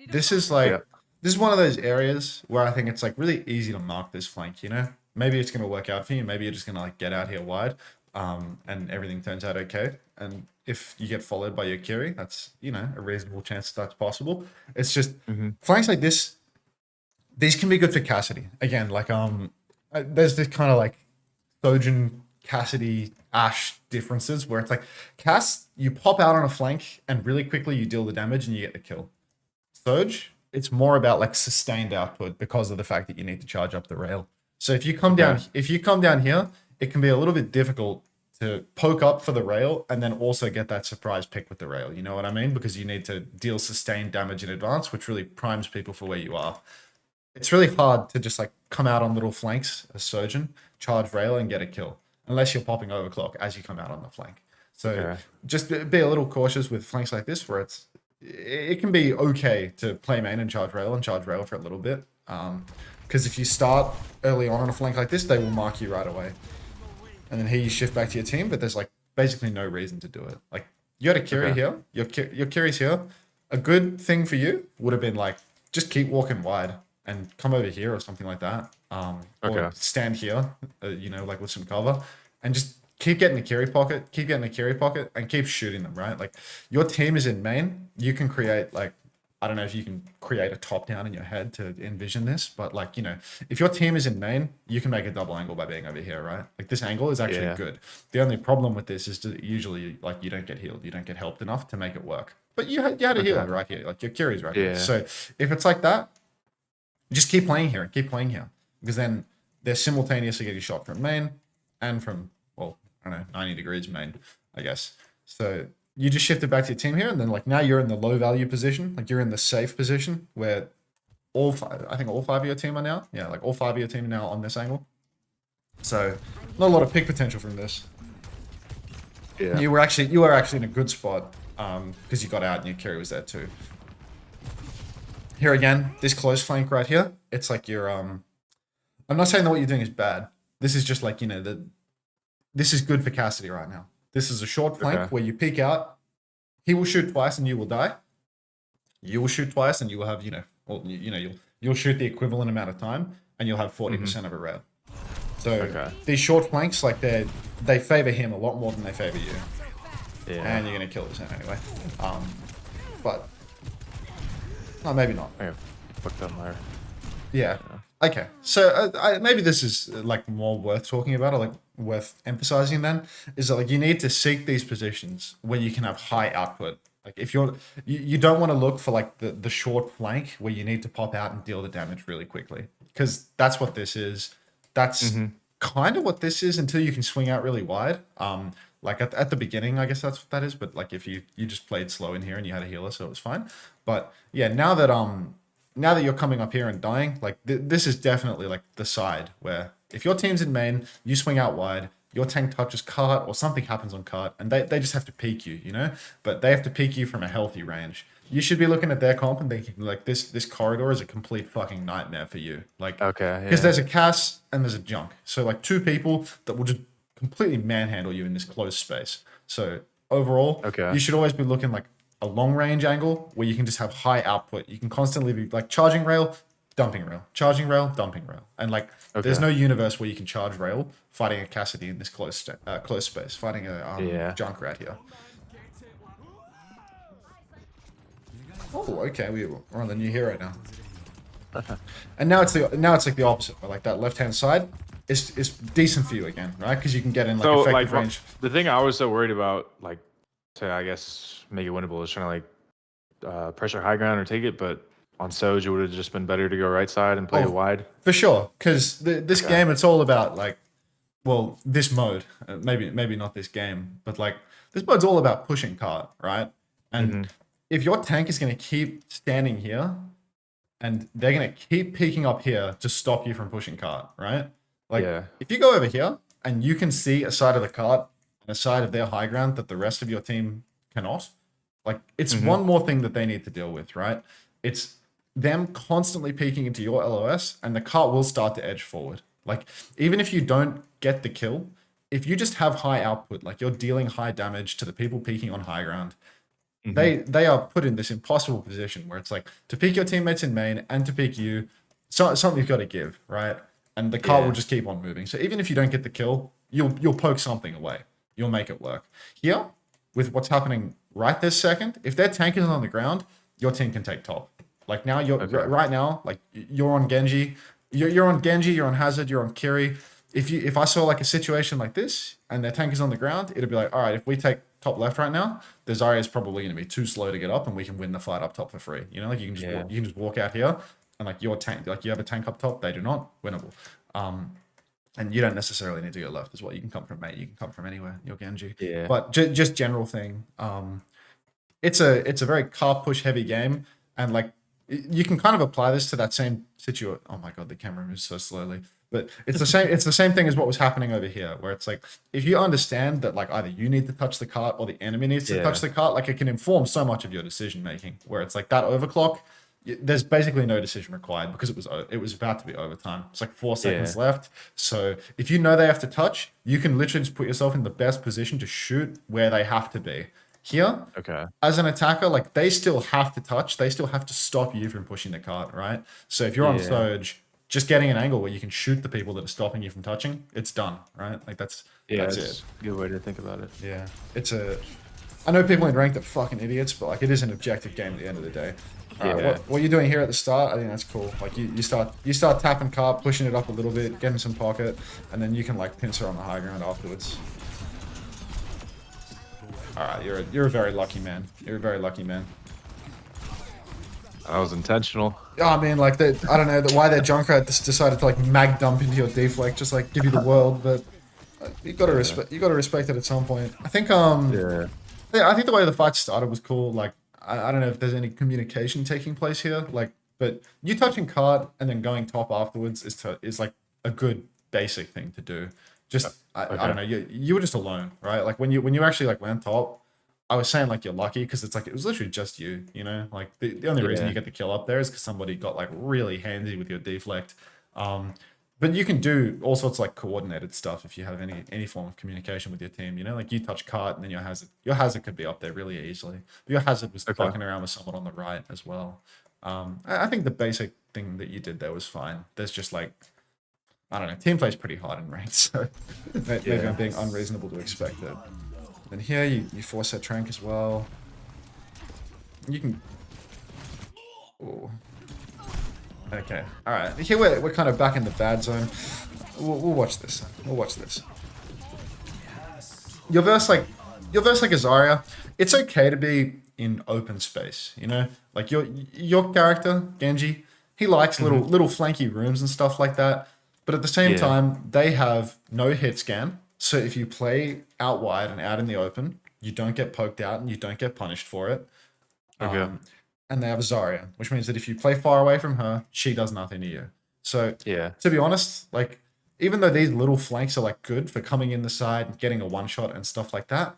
Speaker 2: this is like
Speaker 1: Yeah.
Speaker 2: this is one of those areas where I think it's like really easy to mark this flank, you know? Maybe it's gonna work out for you, maybe you're just gonna like get out here wide, and everything turns out okay. And if you get followed by your Kiri, that's you know, a reasonable chance that's possible. It's just flanks like this, these can be good for Cassidy. Again, like there's this kind of like Sojourn, Cassidy, Ash differences where it's like Cass, you pop out on a flank and really quickly you deal the damage and you get the kill. Surge, it's more about like sustained output because of the fact that you need to charge up the rail. So if you come down here, it can be a little bit difficult to poke up for the rail and then also get that surprise pick with the rail. You know what I mean? Because you need to deal sustained damage in advance, which really primes people for where you are. It's really hard to just like come out on little flanks as Sojourn, charge rail and get a kill. Unless you're popping overclock as you come out on the flank. So
Speaker 1: Okay.
Speaker 2: just be a little cautious with flanks like this where it's it can be okay to play main and charge rail for a little bit. Because if you start early on a flank like this, they will mark you right away. And then here you shift back to your team, but there's like basically no reason to do it. Like you had a carry here, your carry's here. A good thing for you would have been like just keep walking wide and come over here or something like that. Or stand here, you know, like with some cover, and just keep getting the carry pocket, and keep shooting them. Right, like your team is in main. You can create like I don't know if you can create a top down in your head to envision this, but like, you know, if your team is in main, you can make a double angle by being over here, right? Like this angle is actually good. The only problem with this is that usually like you don't get healed, you don't get helped enough to make it work. But you had a healer right here, like your carry's right here. So if it's like that, just keep playing here, because then they're simultaneously getting shot from main and from, well, I don't know, 90 degrees main, I guess. So you just shift it back to your team here, and then like now you're in the low value position, like you're in the safe position where I think all five of your team are now. Yeah, like all five of your team are now on this angle. So not a lot of pick potential from this. Yeah. You were actually in a good spot because you got out and your carry was there too. Here again, this close flank right here, it's like you're I'm not saying that what you're doing is bad. This is just like, you know, this is good for Cassidy right now. This is a short flank where you peek out. He will shoot twice and you will die. You will shoot twice and you will have, you know, well, you know, you'll shoot the equivalent amount of time and you'll have 40% of a rail. So these short flanks, like they favor him a lot more than they favor you. Yeah. And you're gonna kill this anyway. But no, maybe not.
Speaker 1: I fucked up my.
Speaker 2: Yeah. Okay. So maybe this is like more worth talking about, or like worth emphasizing. Then is that like you need to seek these positions where you can have high output. Like if you don't want to look for like the short flank where you need to pop out and deal the damage really quickly, because that's what this is. That's kind of what this is until you can swing out really wide. Like at the beginning, I guess that's what that is. But like if you just played slow in here and you had a healer, so it was fine. But yeah, now that you're coming up here and dying, like this is definitely like the side where if your team's in main, you swing out wide, your tank touches cart or something happens on cart, and they just have to peek you, you know? But they have to peek you from a healthy range. You should be looking at their comp and thinking like this corridor is a complete fucking nightmare for you. Like, because there's a Cass and there's a Junk. So like two people that will just completely manhandle you in this closed space. So overall, you should always be looking like a long range angle where you can just have high output. You can constantly be like charging rail, dumping rail, charging rail, dumping rail. And like there's no universe where you can charge rail fighting a Cassidy in this close space, fighting a Junkrat here. Oh, okay, we're on the new hero now. And now it's like the opposite, where like that left hand side is decent for you again, right? Because you can get in like effective range.
Speaker 1: The thing I was so worried about, like to I guess make it winnable, is trying to like pressure high ground or take it, but on Soj it would have just been better to go right side and play it wide.
Speaker 2: For sure, because this game, it's all about like, well, this mode, maybe not this game, but like this mode's all about pushing cart, right? And if your tank is going to keep standing here and they're going to keep peeking up here to stop you from pushing cart, right? Like if you go over here and you can see a side of the cart and a side of their high ground that the rest of your team cannot, like it's one more thing that they need to deal with, right? It's them constantly peeking into your LOS and the cart will start to edge forward. Like even if you don't get the kill, if you just have high output, like you're dealing high damage to the people peeking on high ground, they are put in this impossible position where it's like to peek your teammates in main and to peek you, something you've got to give, right? And the cart will just keep on moving. So even if you don't get the kill, you'll poke something away. You'll make it work. Here, with what's happening right this second, if their tank is on the ground, your team can take top. Like now right now, like you're on Genji, you're on Genji, you're on Hazard, you're on Kiri. If I saw like a situation like this and their tank is on the ground, it'd be like, all right, if we take top left right now, the Zarya is probably going to be too slow to get up, and we can win the fight up top for free. You know, like you can just walk out here, and like your tank, like you have a tank up top, they do not, winnable. And you don't necessarily need to go left as well. You can come from mate, you can come from anywhere. You're Genji. Yeah. But just general thing. It's a very car push heavy game, and like you can kind of apply this to that same situation. Oh my god, the camera moves so slowly. But it's the same. It's the same thing as what was happening over here, where it's like if you understand that like either you need to touch the cart or the enemy needs to touch the cart, like it can inform so much of your decision making. Where it's like that overclock, there's basically no decision required because it was about to be overtime. It's like 4 seconds left. So if you know they have to touch, you can literally just put yourself in the best position to shoot where they have to be. Here, as an attacker, like they still have to touch. They still have to stop you from pushing the cart, right? So if you're on Soj, just getting an angle where you can shoot the people that are stopping you from touching, it's done, right? Like that's it.
Speaker 1: A good way to think about it.
Speaker 2: Yeah, I know people in ranked are fucking idiots, but like it is an objective game at the end of the day. What you're doing here at the start, I think that's cool. Like you start tapping cart, pushing it up a little bit, getting some pocket, and then you can like pincer on the high ground afterwards. All right, you're a very lucky man. You're a very lucky man.
Speaker 1: That was intentional.
Speaker 2: I mean, like I don't know why their Junkrat decided to like mag dump into your deflect, just like give you the world, but you gotta respect. You gotta respect it at some point. I think I think the way the fight started was cool. Like I don't know if there's any communication taking place here, like, but you touching card and then going top afterwards is like a good basic thing to do. Just I don't know, you were just alone, right? Like when you actually like went top, I was saying like you're lucky because it's like it was literally just you know. Like the only reason you get the kill up there is because somebody got like really handy with your deflect. But you can do all sorts of like coordinated stuff if you have any form of communication with your team. You know, like you touch cart and then your hazard could be up there really easily. But your hazard was fucking around with someone on the right as well. I think the basic thing that you did there was fine. There's just like I don't know, team plays pretty hard in ranked, so maybe I'm being unreasonable to expect it. And here you force that trank as well. You can. Ooh. Okay. All right. Here we're kind of back in the bad zone. We'll watch this. We'll watch this. Your verse like Azaria, it's okay to be in open space. You know, like your character Genji, he likes little flanky rooms and stuff like that. But at the same time, they have no hit scan. So if you play out wide and out in the open, you don't get poked out and you don't get punished for it. And they have Zarya, which means that if you play far away from her, she does nothing to you. So to be honest, like even though these little flanks are like good for coming in the side and getting a one shot and stuff like that,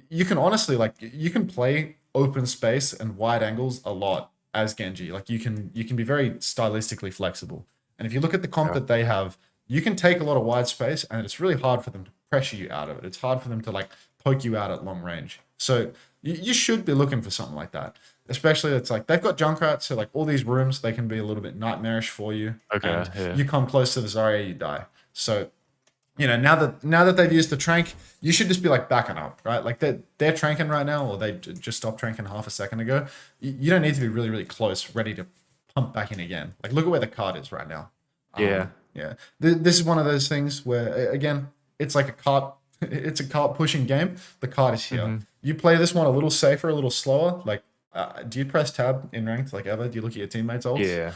Speaker 2: you can honestly like you can play open space and wide angles a lot as Genji. Like you can be very stylistically flexible. And if you look at the comp that they have, you can take a lot of wide space and it's really hard for them to pressure you out of it. It's hard for them to like poke you out at long range. So you should be looking for something like that. Especially it's like they've got Junkrat, so like all these rooms, they can be a little bit nightmarish for you. You come close to the Zarya, you die. So, you know, now that they've used the trank, you should just be like backing up, right? Like they're tranking right now, or they just stopped tranking half a second ago. You don't need to be really, really close, ready to pump back in again. Like look at where the card is right now. This is one of those things where again it's like a cart pushing game. The card is here. You play this one a little safer, a little slower. Like do you press tab in ranked like ever? Do you look at your teammates' ults?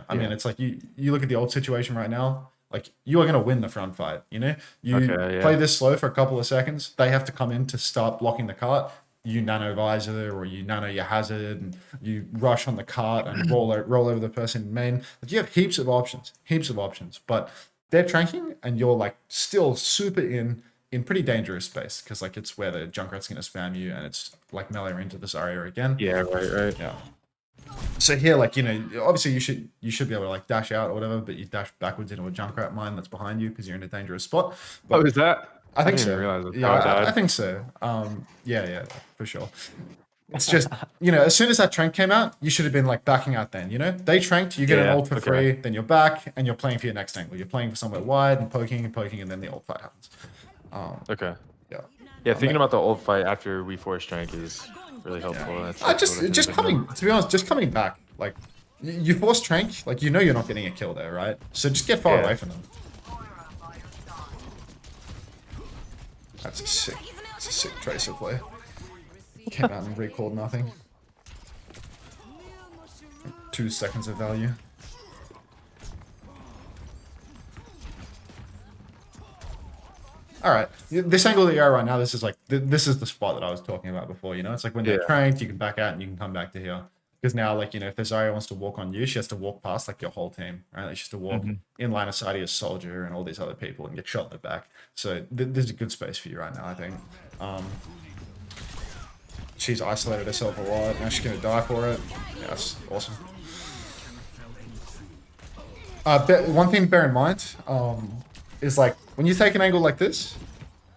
Speaker 2: I mean it's like you look at the ult situation right now, like you are going to win the front fight. You know, you play this slow for a couple of seconds, they have to come in to start blocking the cart. You nano visor or you nano your hazard and you rush on the cart and roll over the person in main. Like you have heaps of options, but they're tranking and you're like still super in pretty dangerous space because like it's where the Junkrat's going to spam you and it's like melee into this area again.
Speaker 1: Right.
Speaker 2: Yeah. So here, like, you know, obviously you should be able to like dash out or whatever, but you dash backwards into a Junkrat mine that's behind you because you're in a dangerous spot. But
Speaker 1: is that?
Speaker 2: I think so.
Speaker 1: Didn't realize that's
Speaker 2: Yeah,
Speaker 1: how it died.
Speaker 2: I think so. Yeah, for sure. It's just, you know, as soon as that trank came out, you should have been like backing out then, you know? They tranked, you get an ult for free, then you're back and you're playing for your next angle. You're playing for somewhere wide and poking, and then the ult fight happens.
Speaker 1: Yeah, thinking about the ult fight after we force trank is really helpful. That's
Speaker 2: just coming back, like you force trank, like you know you're not getting a kill there, right? So just get far away from them. That's a sick tracer play. Came out and recalled nothing. 2 seconds of value. All right, this angle that you're at right now, this is the spot that I was talking about before. You know, it's like when they're tranked, you can back out and you can come back to here. Because now, like, you know, if the Zarya wants to walk on you, she has to walk past like your whole team, right? Like, she has to walk in line of sight of your soldier and all these other people and get shot in the back. So there's a good space for you right now, I think. She's isolated herself a lot. Now she's gonna die for it. Yeah, that's awesome. One thing to bear in mind is like when you take an angle like this,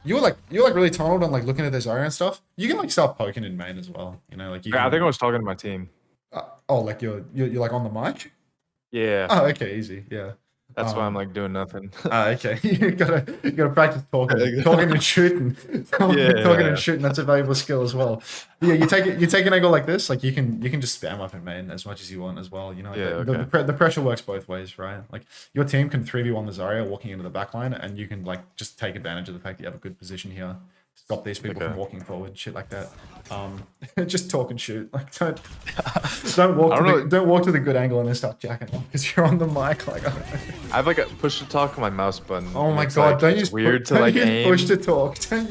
Speaker 2: you're like really tunneled and like looking at this area and stuff. You can like start poking in main as well. You know, like you.
Speaker 1: Yeah, I
Speaker 2: can-
Speaker 1: think I was talking to my team.
Speaker 2: Oh, like you're like on the mic.
Speaker 1: Yeah,
Speaker 2: Oh, okay, easy. Yeah.
Speaker 1: that's why I'm like doing nothing.
Speaker 2: Okay. you gotta practice talking and shooting. Talking
Speaker 1: Yeah.
Speaker 2: and shooting. That's a valuable skill as well. But yeah, you take an angle like this, like you can just spam up in main as much as you want as well. You know, like
Speaker 1: Yeah,
Speaker 2: the pressure works both ways, right? Like your team can 3v1 the Zarya walking into the backline, and you can like just take advantage of the fact that you have a good position here. Stop these people from walking forward, shit like that. Just talk and shoot. Like don't walk to the good angle and then start jacking off because you're on the mic. Like I
Speaker 1: have like a push to talk on my mouse button.
Speaker 2: oh my
Speaker 1: It's,
Speaker 2: god!
Speaker 1: like,
Speaker 2: Don't
Speaker 1: it's
Speaker 2: use
Speaker 1: weird to
Speaker 2: don't
Speaker 1: like
Speaker 2: use
Speaker 1: aim.
Speaker 2: push to talk. Don't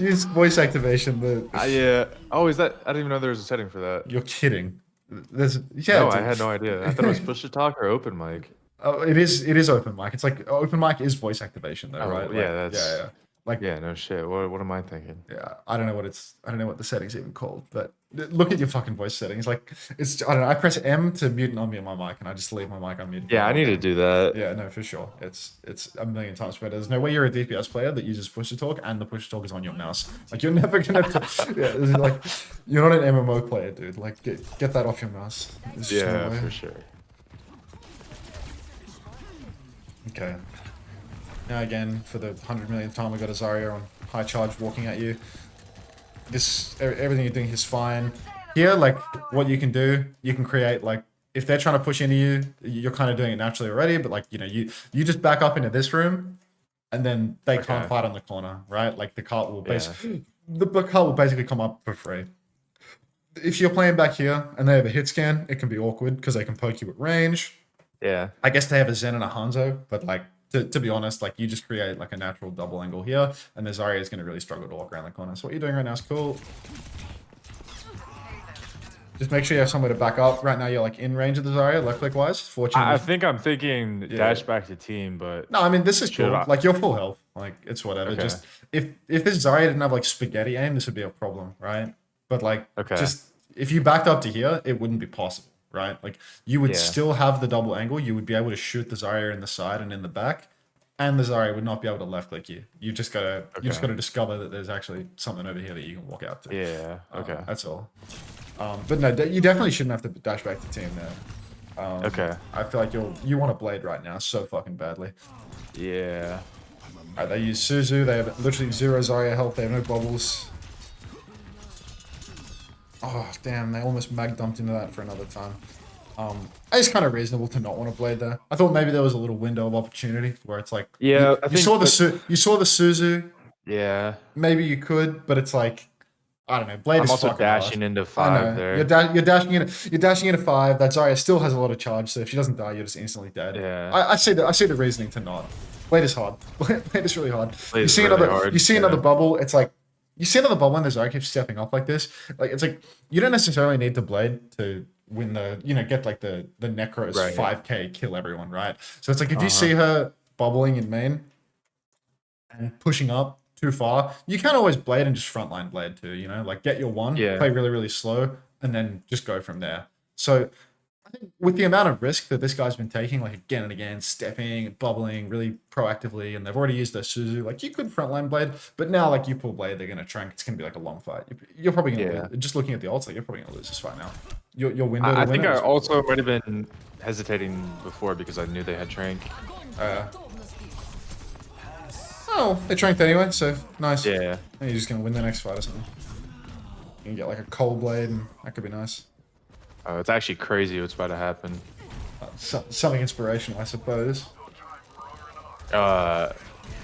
Speaker 2: use voice activation.
Speaker 1: Yeah. Oh, is that? I didn't even know there was a setting for that.
Speaker 2: You're kidding. There's yeah.
Speaker 1: No,
Speaker 2: dude.
Speaker 1: I had no idea. I thought it was push to talk or open mic.
Speaker 2: Oh, it is open mic. It's like open mic is voice activation though,
Speaker 1: Oh,
Speaker 2: right?
Speaker 1: yeah,
Speaker 2: Like,
Speaker 1: that's-
Speaker 2: yeah. Like
Speaker 1: Yeah, no shit. What am I thinking?
Speaker 2: yeah, I don't know what the settings even called, but look at your fucking voice settings. Like it's I don't know. I press M to mute and unmute my mic, and I just leave my mic unmuted.
Speaker 1: Yeah, I need to do that.
Speaker 2: Yeah, no, for sure. It's a million times better. There's no way you're a DPS player that uses push to talk and the push to talk is on your mouse. Like you're never gonna. Yeah, this is like you're not an MMO player, dude. Like get that off your mouse. There's just no
Speaker 1: Yeah,
Speaker 2: way.
Speaker 1: for sure.
Speaker 2: Okay. Now again, for the 100 millionth time, we got a Zarya on high charge walking at you. Everything you're doing is fine. Here, like, what you can do, you can create, like, if they're trying to push into you, you're kind of doing it naturally already, but, like, you know, you just back up into this room, and then they can't fight on the corner, right? Like, the cart will basically, the cart will basically come up for free. If you're playing back here, and they have a hit scan, it can be awkward, because they can poke you at range.
Speaker 1: Yeah.
Speaker 2: I guess they have a Zen and a Hanzo, but like to be honest, like you just create like a natural double angle here, and the Zarya is going to really struggle to walk around the corner. So what you're doing right now is cool. Just make sure you have somewhere to back up. Right now you're like in range of the Zarya, left click wise. Fortunately,
Speaker 1: I think I'm thinking dash back to team, but
Speaker 2: no, I mean this is cool.
Speaker 1: I-
Speaker 2: Like you're full health, like it's whatever.
Speaker 1: Okay.
Speaker 2: Just if this Zarya didn't have like spaghetti aim, this would be a problem, right? But like just if you backed up to here, it wouldn't be possible. Right, like you would still have the double angle. You would be able to shoot the Zarya in the side and in the back, and the Zarya would not be able to left click you. You just gotta discover that there's actually something over here that you can walk out to.
Speaker 1: yeah. Okay.
Speaker 2: That's all. But no, you definitely shouldn't have to dash back to team there.
Speaker 1: Okay.
Speaker 2: I feel like you want a blade right now so fucking badly.
Speaker 1: Yeah.
Speaker 2: Alright, they use Suzu. They have literally zero Zarya health. They have no bubbles. Oh, damn, they almost mag dumped into that for another time. It's kind of reasonable to not want to blade there. I thought maybe there was a little window of opportunity where it's like,
Speaker 1: Yeah, I
Speaker 2: you
Speaker 1: think
Speaker 2: saw the Suzu,
Speaker 1: Yeah.
Speaker 2: maybe you could, but it's like, I don't know, blade
Speaker 1: I'm
Speaker 2: is
Speaker 1: also
Speaker 2: fucking
Speaker 1: dashing
Speaker 2: hard.
Speaker 1: into
Speaker 2: I
Speaker 1: 5
Speaker 2: know.
Speaker 1: there.
Speaker 2: You're dashing into 5. That Zarya still has a lot of charge, so if she doesn't die, you're just instantly dead.
Speaker 1: Yeah.
Speaker 2: I see the reasoning to not. Blade is hard. Blade is really hard.
Speaker 1: Blade is really hard,
Speaker 2: You see
Speaker 1: yeah.
Speaker 2: another bubble. It's like you see another bubble and the Zarya keeps stepping up like this. Like it's like you don't necessarily need to blade to win get like the Necros
Speaker 1: Right.
Speaker 2: 5k kill everyone, right? So it's like if you see her bubbling in main and pushing up too far, you can always blade and just frontline blade too, you know, like get your one, play really, really slow, and then just go from there. So I think with the amount of risk that this guy's been taking, like again and again, stepping, bubbling really proactively, and they've already used their Suzu, like you could frontline blade, but now like you pull blade, they're gonna trank. It's gonna be like a long fight. You're probably gonna lose. Just looking at the ults, like you're probably gonna lose this fight now. Your window.
Speaker 1: I
Speaker 2: to
Speaker 1: think
Speaker 2: win
Speaker 1: I
Speaker 2: it
Speaker 1: also might have been hesitating before because I knew they had Trank.
Speaker 2: oh, they tranked anyway, so nice.
Speaker 1: Yeah.
Speaker 2: And you're just gonna win the next fight or something. You can get like a cold blade, and that could be nice.
Speaker 1: Oh, it's actually crazy what's about to happen.
Speaker 2: Something inspirational, I suppose.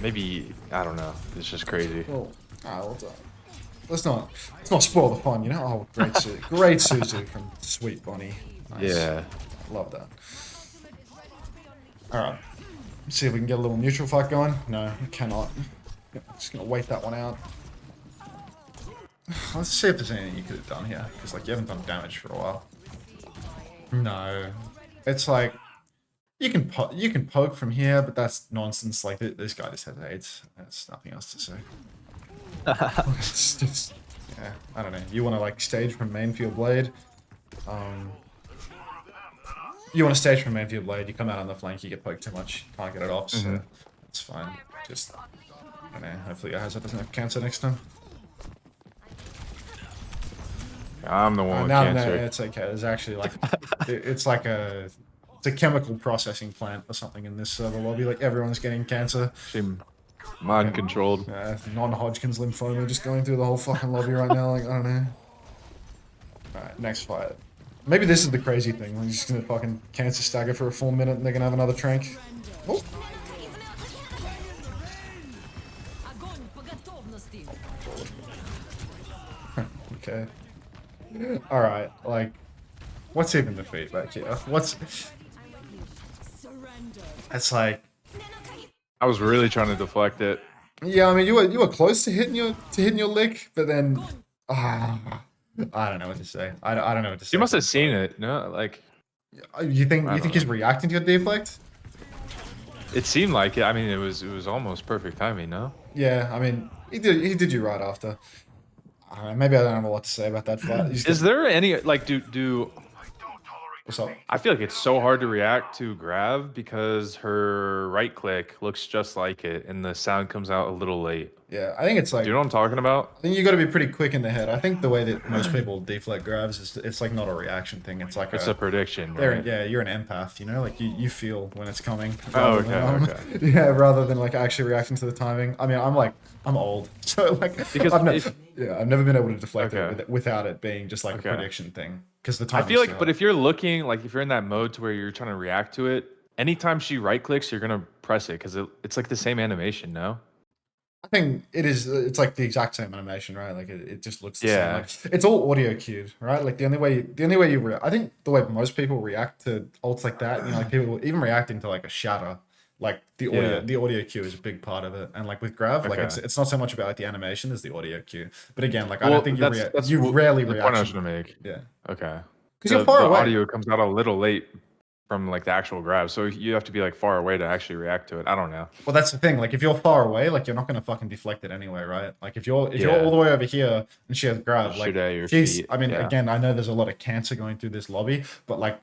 Speaker 1: Maybe I don't know. It's just crazy.
Speaker 2: Well, let's not spoil the fun, you know. Oh, great great Suzu from Sweet Bonnie. Nice.
Speaker 1: Yeah.
Speaker 2: Love that. All right, let's see if we can get a little neutral fight going. No, we cannot. Just gonna wait that one out. Let's see if there's anything you could have done here, because like you haven't done damage for a while. No, it's like you can poke from here, but that's nonsense. Like this guy just has AIDS. There's nothing else to say. It's just yeah, I don't know. You want to like stage from main for your blade. You want to stage from main for your blade. You come out on the flank, you get poked too much, can't get it off. So it's fine. Just I don't know. Hopefully, your Hazard doesn't have cancer next time.
Speaker 1: I'm the one with
Speaker 2: No,
Speaker 1: cancer.
Speaker 2: it's okay. There's actually like, it's like it's a chemical processing plant or something in this server lobby. Like everyone's getting cancer.
Speaker 1: Actually, mind controlled.
Speaker 2: Non-Hodgkin's lymphoma just going through the whole fucking lobby right now. Like I don't know. All right, next fight. Maybe this is the crazy thing. We're just gonna fucking cancer stagger for a full minute, and they're gonna have another trank. Oh. Okay. All right. Like, what's even the feat back here? What's? It's like.
Speaker 1: I was really trying to deflect it.
Speaker 2: Yeah, I mean, you were close to hitting your lick, but then. I don't know what to say. I don't know what to say.
Speaker 1: You must have seen it. No, like.
Speaker 2: You think he's reacting to your deflect?
Speaker 1: It seemed like it. I mean, it was almost perfect timing. No.
Speaker 2: Yeah, I mean, he did you right after. I don't know, maybe I don't know what to say about that fight.
Speaker 1: Is there any like do?
Speaker 2: What's up?
Speaker 1: I feel like it's so hard to react to Grav because her right click looks just like it, and the sound comes out a little late.
Speaker 2: Yeah, I think it's like.
Speaker 1: Do you know what I'm talking about?
Speaker 2: I think you got to be pretty quick in the head. I think the way that most people deflect grabs is it's like not a reaction thing. It's like
Speaker 1: It's a prediction.
Speaker 2: They're,
Speaker 1: Right?
Speaker 2: yeah, you're an empath, you know, like you feel when it's coming.
Speaker 1: Oh,
Speaker 2: rather than,
Speaker 1: okay.
Speaker 2: Yeah, rather than like actually reacting to the timing. I mean, I'm old, so like
Speaker 1: Because
Speaker 2: I've never been able to deflect
Speaker 1: Okay.
Speaker 2: it without it being just like
Speaker 1: Okay.
Speaker 2: a prediction thing. Because the
Speaker 1: I
Speaker 2: time.
Speaker 1: feel like, but if you're looking, like if you're in that mode to where you're trying to react to it, anytime she right clicks, you're gonna press it because it's like the same animation. No.
Speaker 2: I think it is. It's like the exact same animation, right? Like it just looks the
Speaker 1: Yeah.
Speaker 2: same. Like, it's all audio cued, right? Like the only way you I think the way most people react to ults like that, you know, like people even reacting to like a shatter, like the audio cue is a big part of it. And like with Grav, like
Speaker 1: Okay.
Speaker 2: it's not so much about like the animation as the audio cue. But again, like I
Speaker 1: Well,
Speaker 2: don't think
Speaker 1: that's
Speaker 2: you rarely
Speaker 1: the point I was
Speaker 2: react.
Speaker 1: gonna make.
Speaker 2: Yeah,
Speaker 1: Okay.
Speaker 2: because you're far
Speaker 1: the
Speaker 2: away.
Speaker 1: audio comes out a little late from like the actual grab, so you have to be like far away to actually react to it. I don't know.
Speaker 2: Well, that's the thing. Like, if you're far away, like you're not gonna fucking deflect it anyway, right? Like, if you're
Speaker 1: Yeah.
Speaker 2: all the way over here and she has grab,
Speaker 1: Just
Speaker 2: like
Speaker 1: shoot at your
Speaker 2: she's.
Speaker 1: feet,
Speaker 2: I mean,
Speaker 1: yeah.
Speaker 2: again, I know there's a lot of cancer going through this lobby, but like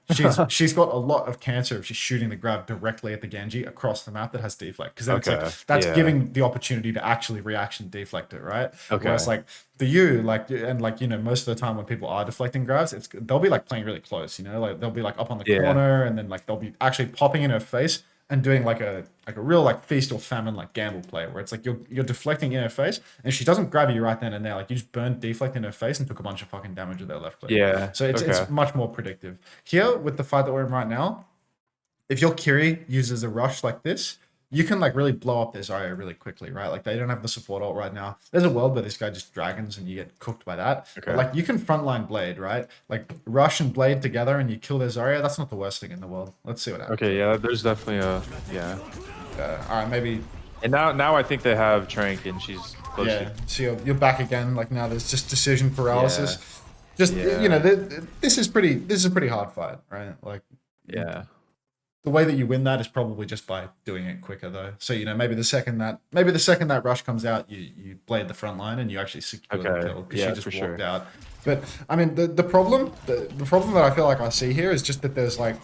Speaker 2: she's got a lot of cancer if she's shooting the grab directly at the Genji across the map that has deflect, because then it's
Speaker 1: Okay,
Speaker 2: like that's
Speaker 1: yeah.
Speaker 2: giving the opportunity to actually reaction deflect it, right?
Speaker 1: Okay.
Speaker 2: Whereas like for you, like and like you know, most of the time when people are deflecting grabs, they'll be like playing really close, you know, like they'll be like up on the
Speaker 1: Yeah.
Speaker 2: corner, and then like they'll be actually popping in her face and doing like a real like feast or famine like gamble play where it's like you're deflecting in her face, and if she doesn't grab you right then and there, like you just burned deflect in her face and took a bunch of fucking damage with their left click.
Speaker 1: Yeah.
Speaker 2: So it's
Speaker 1: okay.
Speaker 2: much more predictive. Here with the fight that we're in right now, if your Kiri uses a rush like this, you can like really blow up their Zarya really quickly, right? Like they don't have the support ult right now. There's a world where this guy just dragons and you get cooked by that.
Speaker 1: Okay.
Speaker 2: But like you can frontline Blade, right? Like rush and Blade together and you kill their Zarya. That's not the worst thing in the world. Let's see what happens.
Speaker 1: Okay. Yeah. There's definitely a yeah.
Speaker 2: All right, maybe.
Speaker 1: And now I think they have Trank and she's close.
Speaker 2: Yeah. So you're back again. Like now there's just decision paralysis. Just you know, this is a pretty hard fight, right? Like
Speaker 1: Yeah.
Speaker 2: the way that you win that is probably just by doing it quicker, though. So you know, maybe the second that rush comes out, you blade the front line and you actually secure the
Speaker 1: Okay.
Speaker 2: kill because
Speaker 1: Yeah,
Speaker 2: she just
Speaker 1: for
Speaker 2: walked
Speaker 1: sure.
Speaker 2: out. But I mean, the problem that I feel like I see here is just that there's like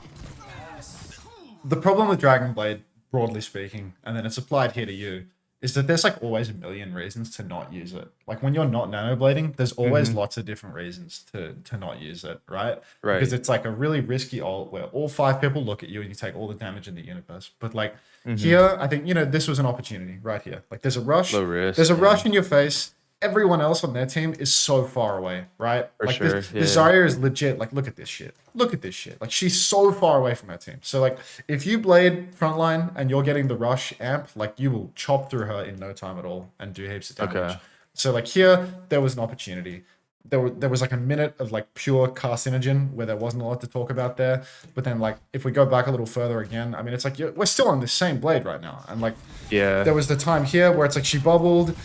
Speaker 2: the problem with Dragon Blade, broadly speaking, and then it's applied here to you, is that there's like always a million reasons to not use it. Like when you're not nanoblading, there's always lots of different reasons to not use it, right?
Speaker 1: Right.
Speaker 2: Because it's like a really risky ult where all 5 people look at you and you take all the damage in the universe. But like here, I think, you know, this was an opportunity right here. Like there's a rush.
Speaker 1: Low risk,
Speaker 2: There's a
Speaker 1: yeah.
Speaker 2: rush in your face. Everyone else on their team is so far away, right?
Speaker 1: For
Speaker 2: like
Speaker 1: sure,
Speaker 2: this
Speaker 1: yeah.
Speaker 2: Zarya is legit. Like, look at this shit. Look at this shit. Like, she's so far away from her team. So, like, if you blade frontline and you're getting the rush amp, like, you will chop through her in no time at all and do heaps of damage.
Speaker 1: Okay.
Speaker 2: So, like, here, there was an opportunity. There was, like, a minute of, like, pure carcinogen where there wasn't a lot to talk about there. But then, like, if we go back a little further again, I mean, it's like, we're still on the same blade right now. And, like,
Speaker 1: Yeah.
Speaker 2: there was the time here where it's like she bubbled.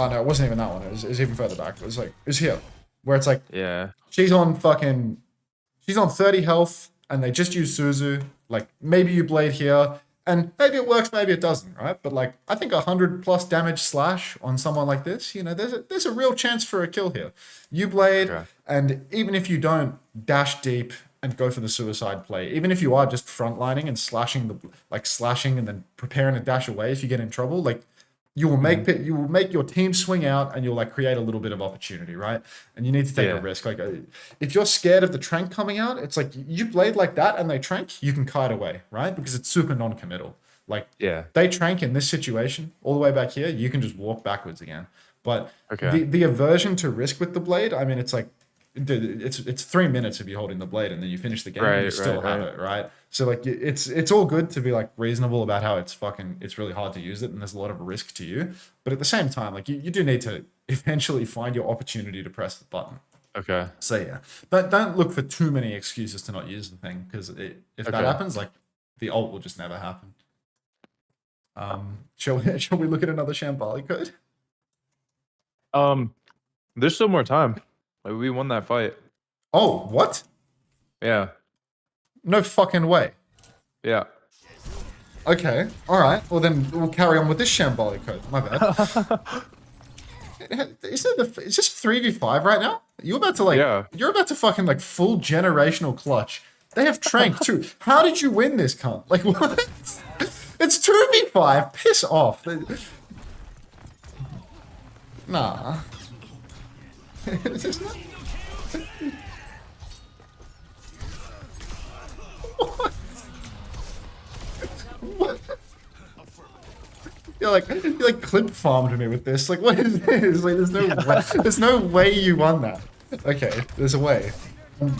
Speaker 2: Oh no, it wasn't even that one. It was even further back. It was here, where it's like
Speaker 1: Yeah.
Speaker 2: she's on fucking she's on 30 health, and they just use Suzu. Like, maybe you blade here, and maybe it works, maybe it doesn't, right? But like, I think 100 plus damage slash on someone like this, you know, there's a real chance for a kill here. You blade,
Speaker 1: Okay.
Speaker 2: and even if you don't dash deep and go for the suicide play, even if you are just frontlining and slashing and then preparing to dash away if you get in trouble, like, you will make your team swing out, and you'll like create a little bit of opportunity, right? And you need to take a risk. Like, if you're scared of the trank coming out, it's like you blade like that and they trank, you can kite away, right? Because it's super non-committal. Like,
Speaker 1: Yeah.
Speaker 2: they trank in this situation all the way back here, you can just walk backwards again. But
Speaker 1: Okay.
Speaker 2: the aversion to risk with the blade, I mean, it's like, dude, it's 3 minutes if you're holding the blade, and then you finish the game and you still have it, right? So like, it's all good to be like reasonable about how it's really hard to use it, and there's a lot of risk to you. But at the same time, like, you do need to eventually find your opportunity to press the button.
Speaker 1: Okay.
Speaker 2: So yeah, but don't look for too many excuses to not use the thing, because if that happens, like, the ult will just never happen. Shall we look at another Shambali code?
Speaker 1: There's still more time. Like, we won that fight.
Speaker 2: Oh, what?
Speaker 1: Yeah.
Speaker 2: No fucking way.
Speaker 1: Yeah.
Speaker 2: Okay, all right. Well, then we'll carry on with this Shambali code. My bad. Is this 3v5 right now? You're about to like,
Speaker 1: Yeah.
Speaker 2: You're about to fucking like full generational clutch. They have Trank too. How did you win this, cunt? Like, what? It's 2v5. Piss off. Nah. Is this not? What? What? You like clip farmed me with this. Like, what is this? Like, there's no way you won that. Okay, there's a way.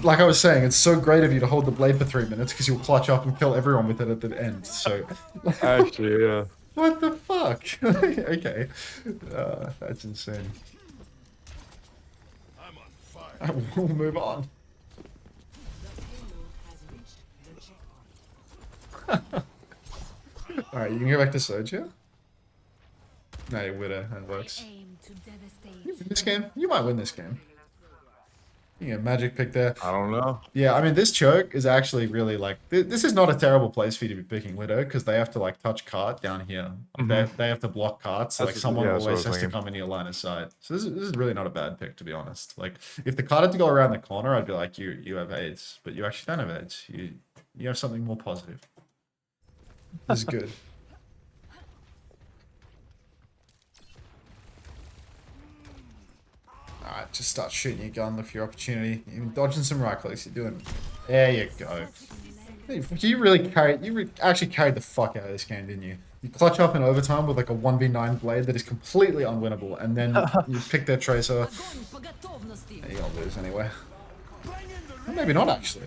Speaker 2: Like I was saying, it's so great of you to hold the blade for 3 minutes, because you'll clutch up and kill everyone with it at the end. So,
Speaker 1: Actually, yeah.
Speaker 2: what the fuck? Okay, that's insane. We'll move on. Alright, you can go back to Sojourn? No, you Widow, that works.
Speaker 3: Aim to devastate.
Speaker 2: You win this game? You might win this game. Yeah, magic pick there.
Speaker 1: I don't know.
Speaker 2: Yeah, I mean, this choke is actually really like... This is not a terrible place for you to be picking Widow, because they have to like touch cart down here. They have to block carts, so like someone
Speaker 1: that's what I
Speaker 2: always
Speaker 1: was
Speaker 2: has to
Speaker 1: thinking.
Speaker 2: come into your line of sight. So this is really not a bad pick, to be honest. Like, if the cart had to go around the corner, I'd be like, you have AIDS. But you actually don't have AIDS. You have something more positive. This is good. Alright, just start shooting your gun, look for your opportunity. You're dodging some right clicks, you're doing... There you go. You actually carried the fuck out of this game, didn't you? You clutch up in overtime with like a 1v9 blade that is completely unwinnable, and then you pick their tracer. Yeah, you're gonna lose anyway. Or maybe not, actually.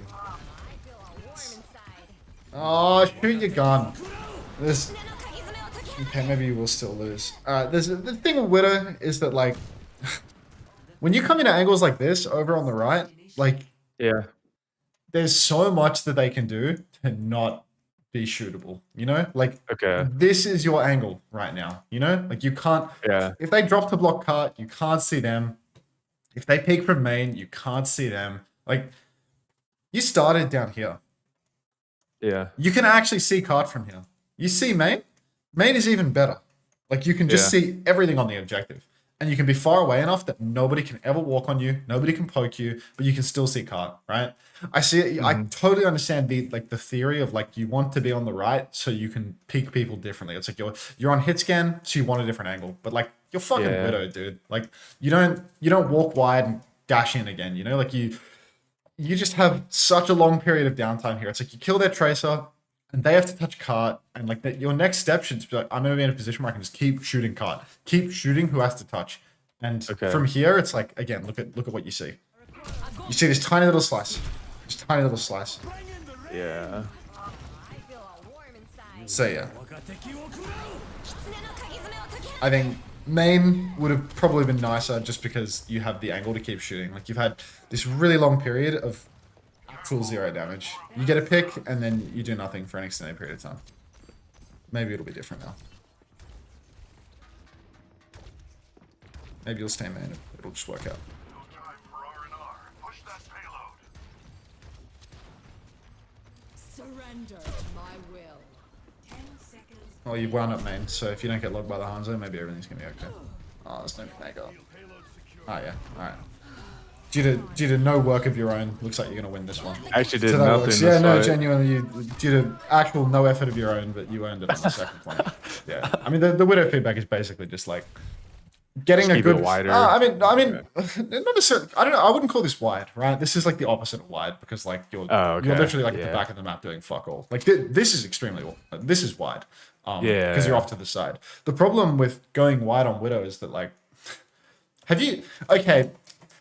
Speaker 2: Oh, shoot your gun. Okay, maybe you will still lose. Alright, the thing with Widow is that, like, when you come into angles like this over on the right, like,
Speaker 1: Yeah.
Speaker 2: there's so much that they can do to not be shootable, you know? Like,
Speaker 1: Okay.
Speaker 2: this is your angle right now, you know? Like, you can't...
Speaker 1: Yeah.
Speaker 2: If they drop to block cart, you can't see them. If they peek from main, you can't see them. Like, you started down here.
Speaker 1: Yeah.
Speaker 2: You can actually see cart from here. You see main? Main is even better. Like, you can just see everything on the objective. And you can be far away enough that nobody can ever walk on you, nobody can poke you, but you can still see cart, right? I see it. I totally understand the theory of like, you want to be on the right so you can peek people differently. It's like you're on hit scan, so you want a different angle. But like, you're fucking Widow, dude. Like, you don't walk wide and dash in again, you know? Like, you just have such a long period of downtime here. It's like you kill their tracer, and they have to touch cart, and like your next step should be like, I'm gonna be in a position where I can just keep shooting cart, keep shooting who has to touch, and from here it's like, again, look at what you see. You see this tiny little slice,
Speaker 1: Yeah.
Speaker 2: So yeah, I think main would have probably been nicer just because you have the angle to keep shooting. Like, you've had this really long period of actual 0 damage. You get a pick, and then you do nothing for an extended period of time. Maybe it'll be different now. Maybe you'll stay main. It'll just work out.
Speaker 3: Surrender to my will.
Speaker 4: 10 seconds.
Speaker 2: Well, you wound up main, so if you don't get logged by the Hanzo, maybe everything's gonna be okay. Oh, there's no mega. Oh yeah, alright. Due to no work of your own, looks like you're gonna win this one.
Speaker 1: I actually did
Speaker 2: So that
Speaker 1: nothing.
Speaker 2: works.
Speaker 1: This
Speaker 2: Yeah, no,
Speaker 1: fight.
Speaker 2: genuinely, due to actual no effort of your own, but you earned it on the second point. Yeah, I mean the widow feedback is basically just like getting
Speaker 1: Just
Speaker 2: a
Speaker 1: keep
Speaker 2: good.
Speaker 1: it wider.
Speaker 2: I mean, not
Speaker 1: Okay.
Speaker 2: necessarily. I don't know. I wouldn't call this wide, right? This is like the opposite of wide because like you're
Speaker 1: Oh,
Speaker 2: you're
Speaker 1: okay.
Speaker 2: literally like at the
Speaker 1: Yeah.
Speaker 2: back of the map doing fuck all. Like this is extremely. This is wide.
Speaker 1: Yeah.
Speaker 2: Because you're off to the side. The problem with going wide on widow is that like, have you? Okay.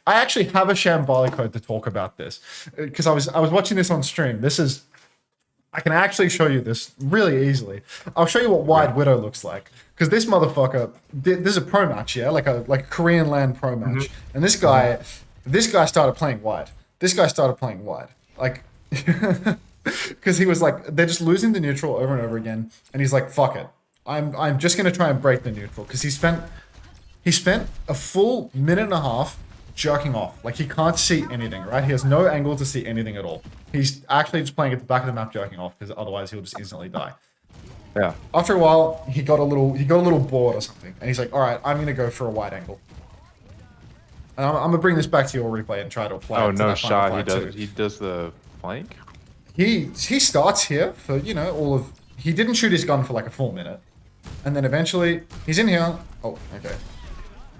Speaker 2: I actually have a Shambhala code to talk about this because I was watching this on stream. I can actually show you this really easily. I'll show you what wide widow looks like because this motherfucker. This is a pro match, yeah, like a Korean land pro match, and this guy started playing wide. This guy started playing wide, like because he was like they're just losing the neutral over and over again, and he's like, fuck it, I'm just gonna try and break the neutral because he spent a full minute and a half jerking off. Like he can't see anything, right? He has no angle to see anything at all. He's actually just playing at the back of the map jerking off because otherwise he'll just instantly die.
Speaker 1: Yeah.
Speaker 2: After a while, he got a little bored or something, and he's like, "All right, I'm gonna go for a wide angle." And I'm gonna bring this back to your replay and try to apply.
Speaker 1: Oh
Speaker 2: it to
Speaker 1: no
Speaker 2: that final
Speaker 1: shot. He
Speaker 2: fight
Speaker 1: does.
Speaker 2: too.
Speaker 1: He does the flank.
Speaker 2: He starts here for all of. He didn't shoot his gun for like a full minute, and then eventually he's in here. Oh, okay.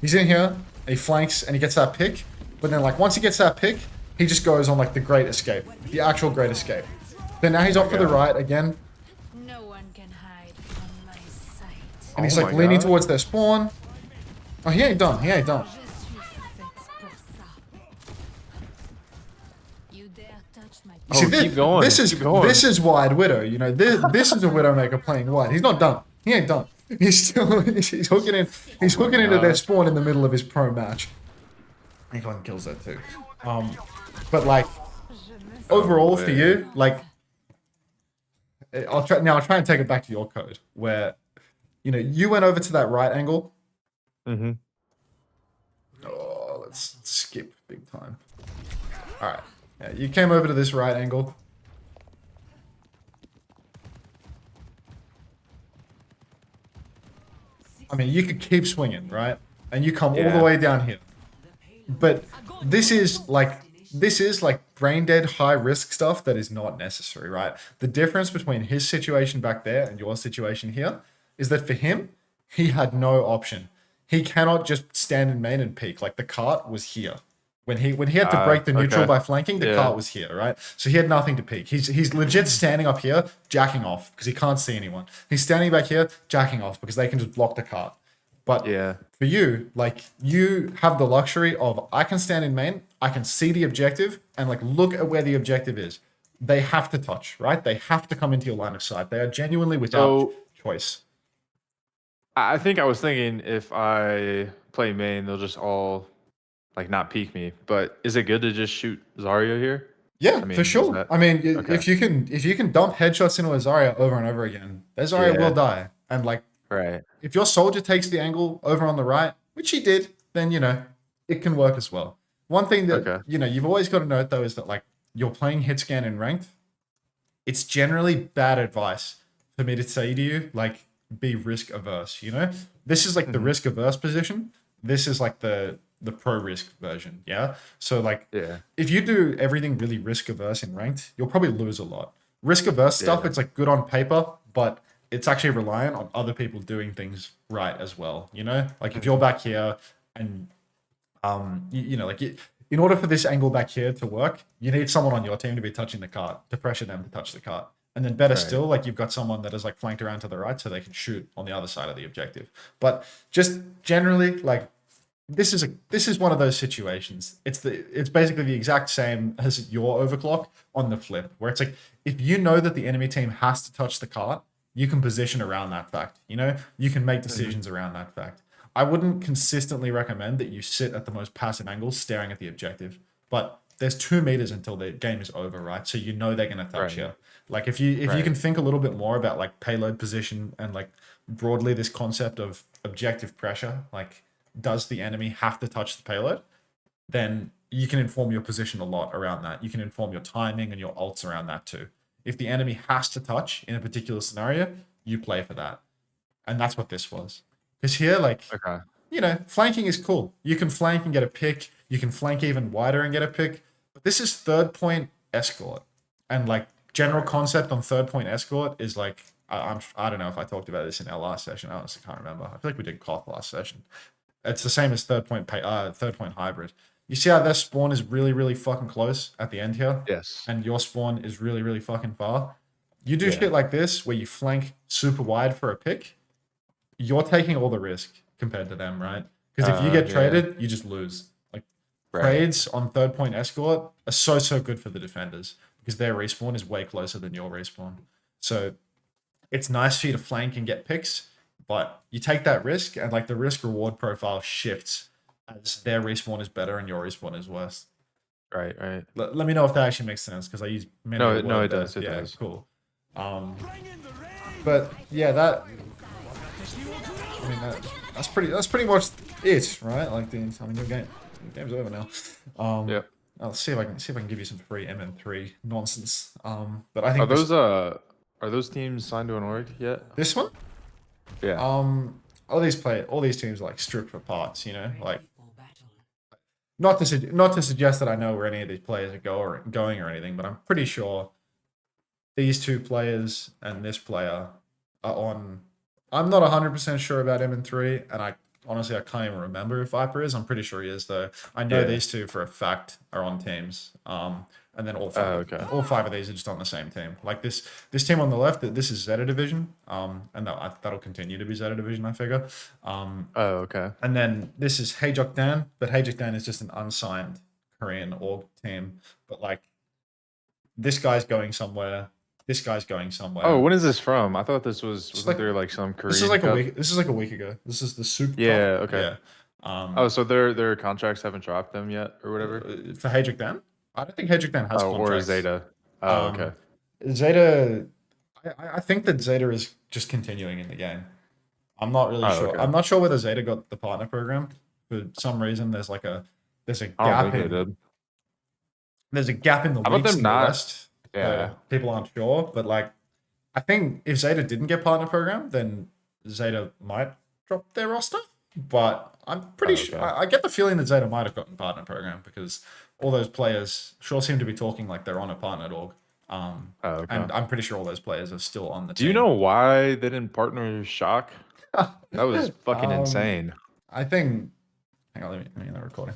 Speaker 2: He's in here. He flanks and he gets that pick, but then like once he gets that pick, he just goes on like the great escape, the actual great escape. Then now he's off to the right again,
Speaker 3: No one can hide from my sight.
Speaker 2: and he's
Speaker 1: Oh
Speaker 2: like
Speaker 1: my
Speaker 2: leaning
Speaker 1: God.
Speaker 2: towards their spawn. Oh, he ain't done. He ain't done.
Speaker 3: Je suis faite pour ça. You dare touch my
Speaker 2: You see,
Speaker 1: Oh, keep going, keep going.
Speaker 2: This is wide widow. You know, this is a widowmaker playing wide. He's not done. He ain't done. He's still he's hooking in. He's hooking into their
Speaker 1: God.
Speaker 2: spawn in the middle of his pro match. He fucking kills that too. But like overall for
Speaker 1: man.
Speaker 2: you, like I'll try and take it back to your code where you went over to that right angle.
Speaker 1: Mm-hmm.
Speaker 2: Oh, let's skip big time. All right. Yeah, you came over to this right angle. I mean, you could keep swinging, right? And you come all
Speaker 1: Yeah.
Speaker 2: the way down here. But this is like brain dead high risk stuff that is not necessary, right? The difference between his situation back there and your situation here is that for him, he had no option. He cannot just stand in main and peek. Like the cart was here. When he had to break the neutral
Speaker 1: okay.
Speaker 2: by flanking, the
Speaker 1: Yeah.
Speaker 2: cart was here, right? So he had nothing to peek. He's legit standing up here, jacking off because he can't see anyone. He's standing back here, jacking off because they can just block the cart. But
Speaker 1: Yeah.
Speaker 2: for you, like you have the luxury of I can stand in main, I can see the objective, and like look at where the objective is. They have to touch, right? They have to come into your line of sight. They are genuinely without
Speaker 1: So-
Speaker 2: choice.
Speaker 1: I think I was thinking if I play main, they'll just all like not peek me. But is it good to just shoot Zarya here?
Speaker 2: Yeah,
Speaker 1: I mean,
Speaker 2: for
Speaker 1: is
Speaker 2: sure.
Speaker 1: that-
Speaker 2: I mean,
Speaker 1: okay.
Speaker 2: if you can dump headshots into a Zarya over and over again, their Zarya
Speaker 1: Yeah.
Speaker 2: will die. And like
Speaker 1: Right.
Speaker 2: if your soldier takes the angle over on the right, which he did, then it can work as well. One thing that
Speaker 1: Okay.
Speaker 2: you've always got to note though is that like you're playing hit scan in ranked. It's generally bad advice for me to say to you like be risk averse. This is like the risk averse position. This is like the pro risk version. Yeah. So like
Speaker 1: Yeah.
Speaker 2: if you do everything really risk averse in ranked, you'll probably lose a lot. Risk averse stuff,
Speaker 1: Yeah.
Speaker 2: it's like good on paper, but it's actually reliant on other people doing things right as well. Like if you're back here and in order for this angle back here to work, you need someone on your team to be touching the cart to pressure them to touch the cart. And then better
Speaker 1: Right.
Speaker 2: still, like you've got someone that is like flanked around to the right so they can shoot on the other side of the objective. But just generally, like this is one of those situations. It's basically the exact same as your overclock on the flip, where it's like if you know that the enemy team has to touch the cart, you can position around that fact. You can make decisions around that fact. I wouldn't consistently recommend that you sit at the most passive angle staring at the objective, but there's 2 meters until the game is over, right? So they're gonna touch
Speaker 1: Right.
Speaker 2: you. Like if you
Speaker 1: Right.
Speaker 2: can think a little bit more about like payload position and like broadly this concept of objective pressure, like does the enemy have to touch the payload? Then you can inform your position a lot around that. You can inform your timing and your ults around that too. If the enemy has to touch in a particular scenario, you play for that. And that's what this was. Because here, like,
Speaker 1: Okay.
Speaker 2: you know, flanking is cool. You can flank and get a pick. You can flank even wider and get a pick. But this is third point escort. And like general concept on third point escort is like, I don't know if I talked about this in our last session. I honestly can't remember. I feel like we did COF last session. It's the same as third point hybrid. You see how their spawn is really, really fucking close at the end here?
Speaker 1: Yes.
Speaker 2: And your spawn is really, really fucking far. You do
Speaker 1: Yeah.
Speaker 2: shit like this where you flank super wide for a pick, you're taking all the risk compared to them, right? Because if you get
Speaker 1: Yeah.
Speaker 2: traded, you just lose. Like
Speaker 1: Right.
Speaker 2: trades on third point escort are so good for the defenders because their respawn is way closer than your respawn. So it's nice for you to flank and get picks, but you take that risk and like the risk reward profile shifts as their respawn is better and your respawn is worse.
Speaker 1: Right. Right.
Speaker 2: Let me know if that actually makes sense because I use many
Speaker 1: No,
Speaker 2: a
Speaker 1: no,
Speaker 2: word
Speaker 1: it
Speaker 2: there.
Speaker 1: does, it
Speaker 2: Yeah,
Speaker 1: does.
Speaker 2: cool. But yeah, that. I mean, that's pretty much it, right? Like the game's over now.
Speaker 1: Yep.
Speaker 2: I'll see if I can give you some free MM3 nonsense. But I
Speaker 1: Are
Speaker 2: think
Speaker 1: those teams signed to an org yet?
Speaker 2: this one,
Speaker 1: Yeah.
Speaker 2: all these teams are like stripped for parts, you know, like
Speaker 4: For battle.
Speaker 2: not to suggest that I know where any of these players are going or anything, but I'm pretty sure these two players and this player are on. I'm not 100% sure about MN3, and I honestly I can't even remember if Viper is. I'm pretty sure he is though. I know
Speaker 1: Yeah.
Speaker 2: these two for a fact are on teams. And then all
Speaker 1: okay.
Speaker 2: five of these are just on the same team. Like this team on the left, this is Zeta Division. And that'll continue to be Zeta Division, I figure.
Speaker 1: Oh, okay.
Speaker 2: And then this is Haejok Dan, but Haejok Dan is just an unsigned Korean org team. But like this guy's going somewhere. This guy's going somewhere.
Speaker 1: Oh, when is this from? I thought this wasn't
Speaker 2: like-
Speaker 1: there like some Korean.
Speaker 2: This is like
Speaker 1: Cup?
Speaker 2: a week. This is like a week ago. This is the Super Cup.
Speaker 1: Yeah, okay.
Speaker 2: Yeah.
Speaker 1: Oh, so their contracts haven't dropped them yet, or whatever.
Speaker 2: For Haejok Dan, I don't think Haejok Dan has
Speaker 1: Oh, or
Speaker 2: contracts.
Speaker 1: Zeta. Oh,
Speaker 2: Um,
Speaker 1: okay.
Speaker 2: Zeta, I think that Zeta is just continuing in the game. I'm not really
Speaker 1: Oh,
Speaker 2: sure.
Speaker 1: okay.
Speaker 2: I'm not sure whether Zeta got the partner program. For some reason, there's a
Speaker 1: I don't
Speaker 2: gap
Speaker 1: think they
Speaker 2: in
Speaker 1: did.
Speaker 2: there's a gap in the
Speaker 1: How about
Speaker 2: leagues
Speaker 1: them
Speaker 2: in the
Speaker 1: not-
Speaker 2: West.
Speaker 1: Yeah.
Speaker 2: People aren't sure, but like, I think if Zeta didn't get partner program, then Zeta might drop their roster. But I'm pretty sure.
Speaker 1: okay.
Speaker 2: I get the feeling that Zeta might have gotten partner program because all those players sure seem to be talking like they're on a partnered org.
Speaker 1: Oh, okay.
Speaker 2: And I'm pretty sure all those players are still on the
Speaker 1: Do you
Speaker 2: team.
Speaker 1: know why they didn't partner Shock? That was fucking
Speaker 2: Um,
Speaker 1: insane.
Speaker 2: I think. Hang on, let me end the recording.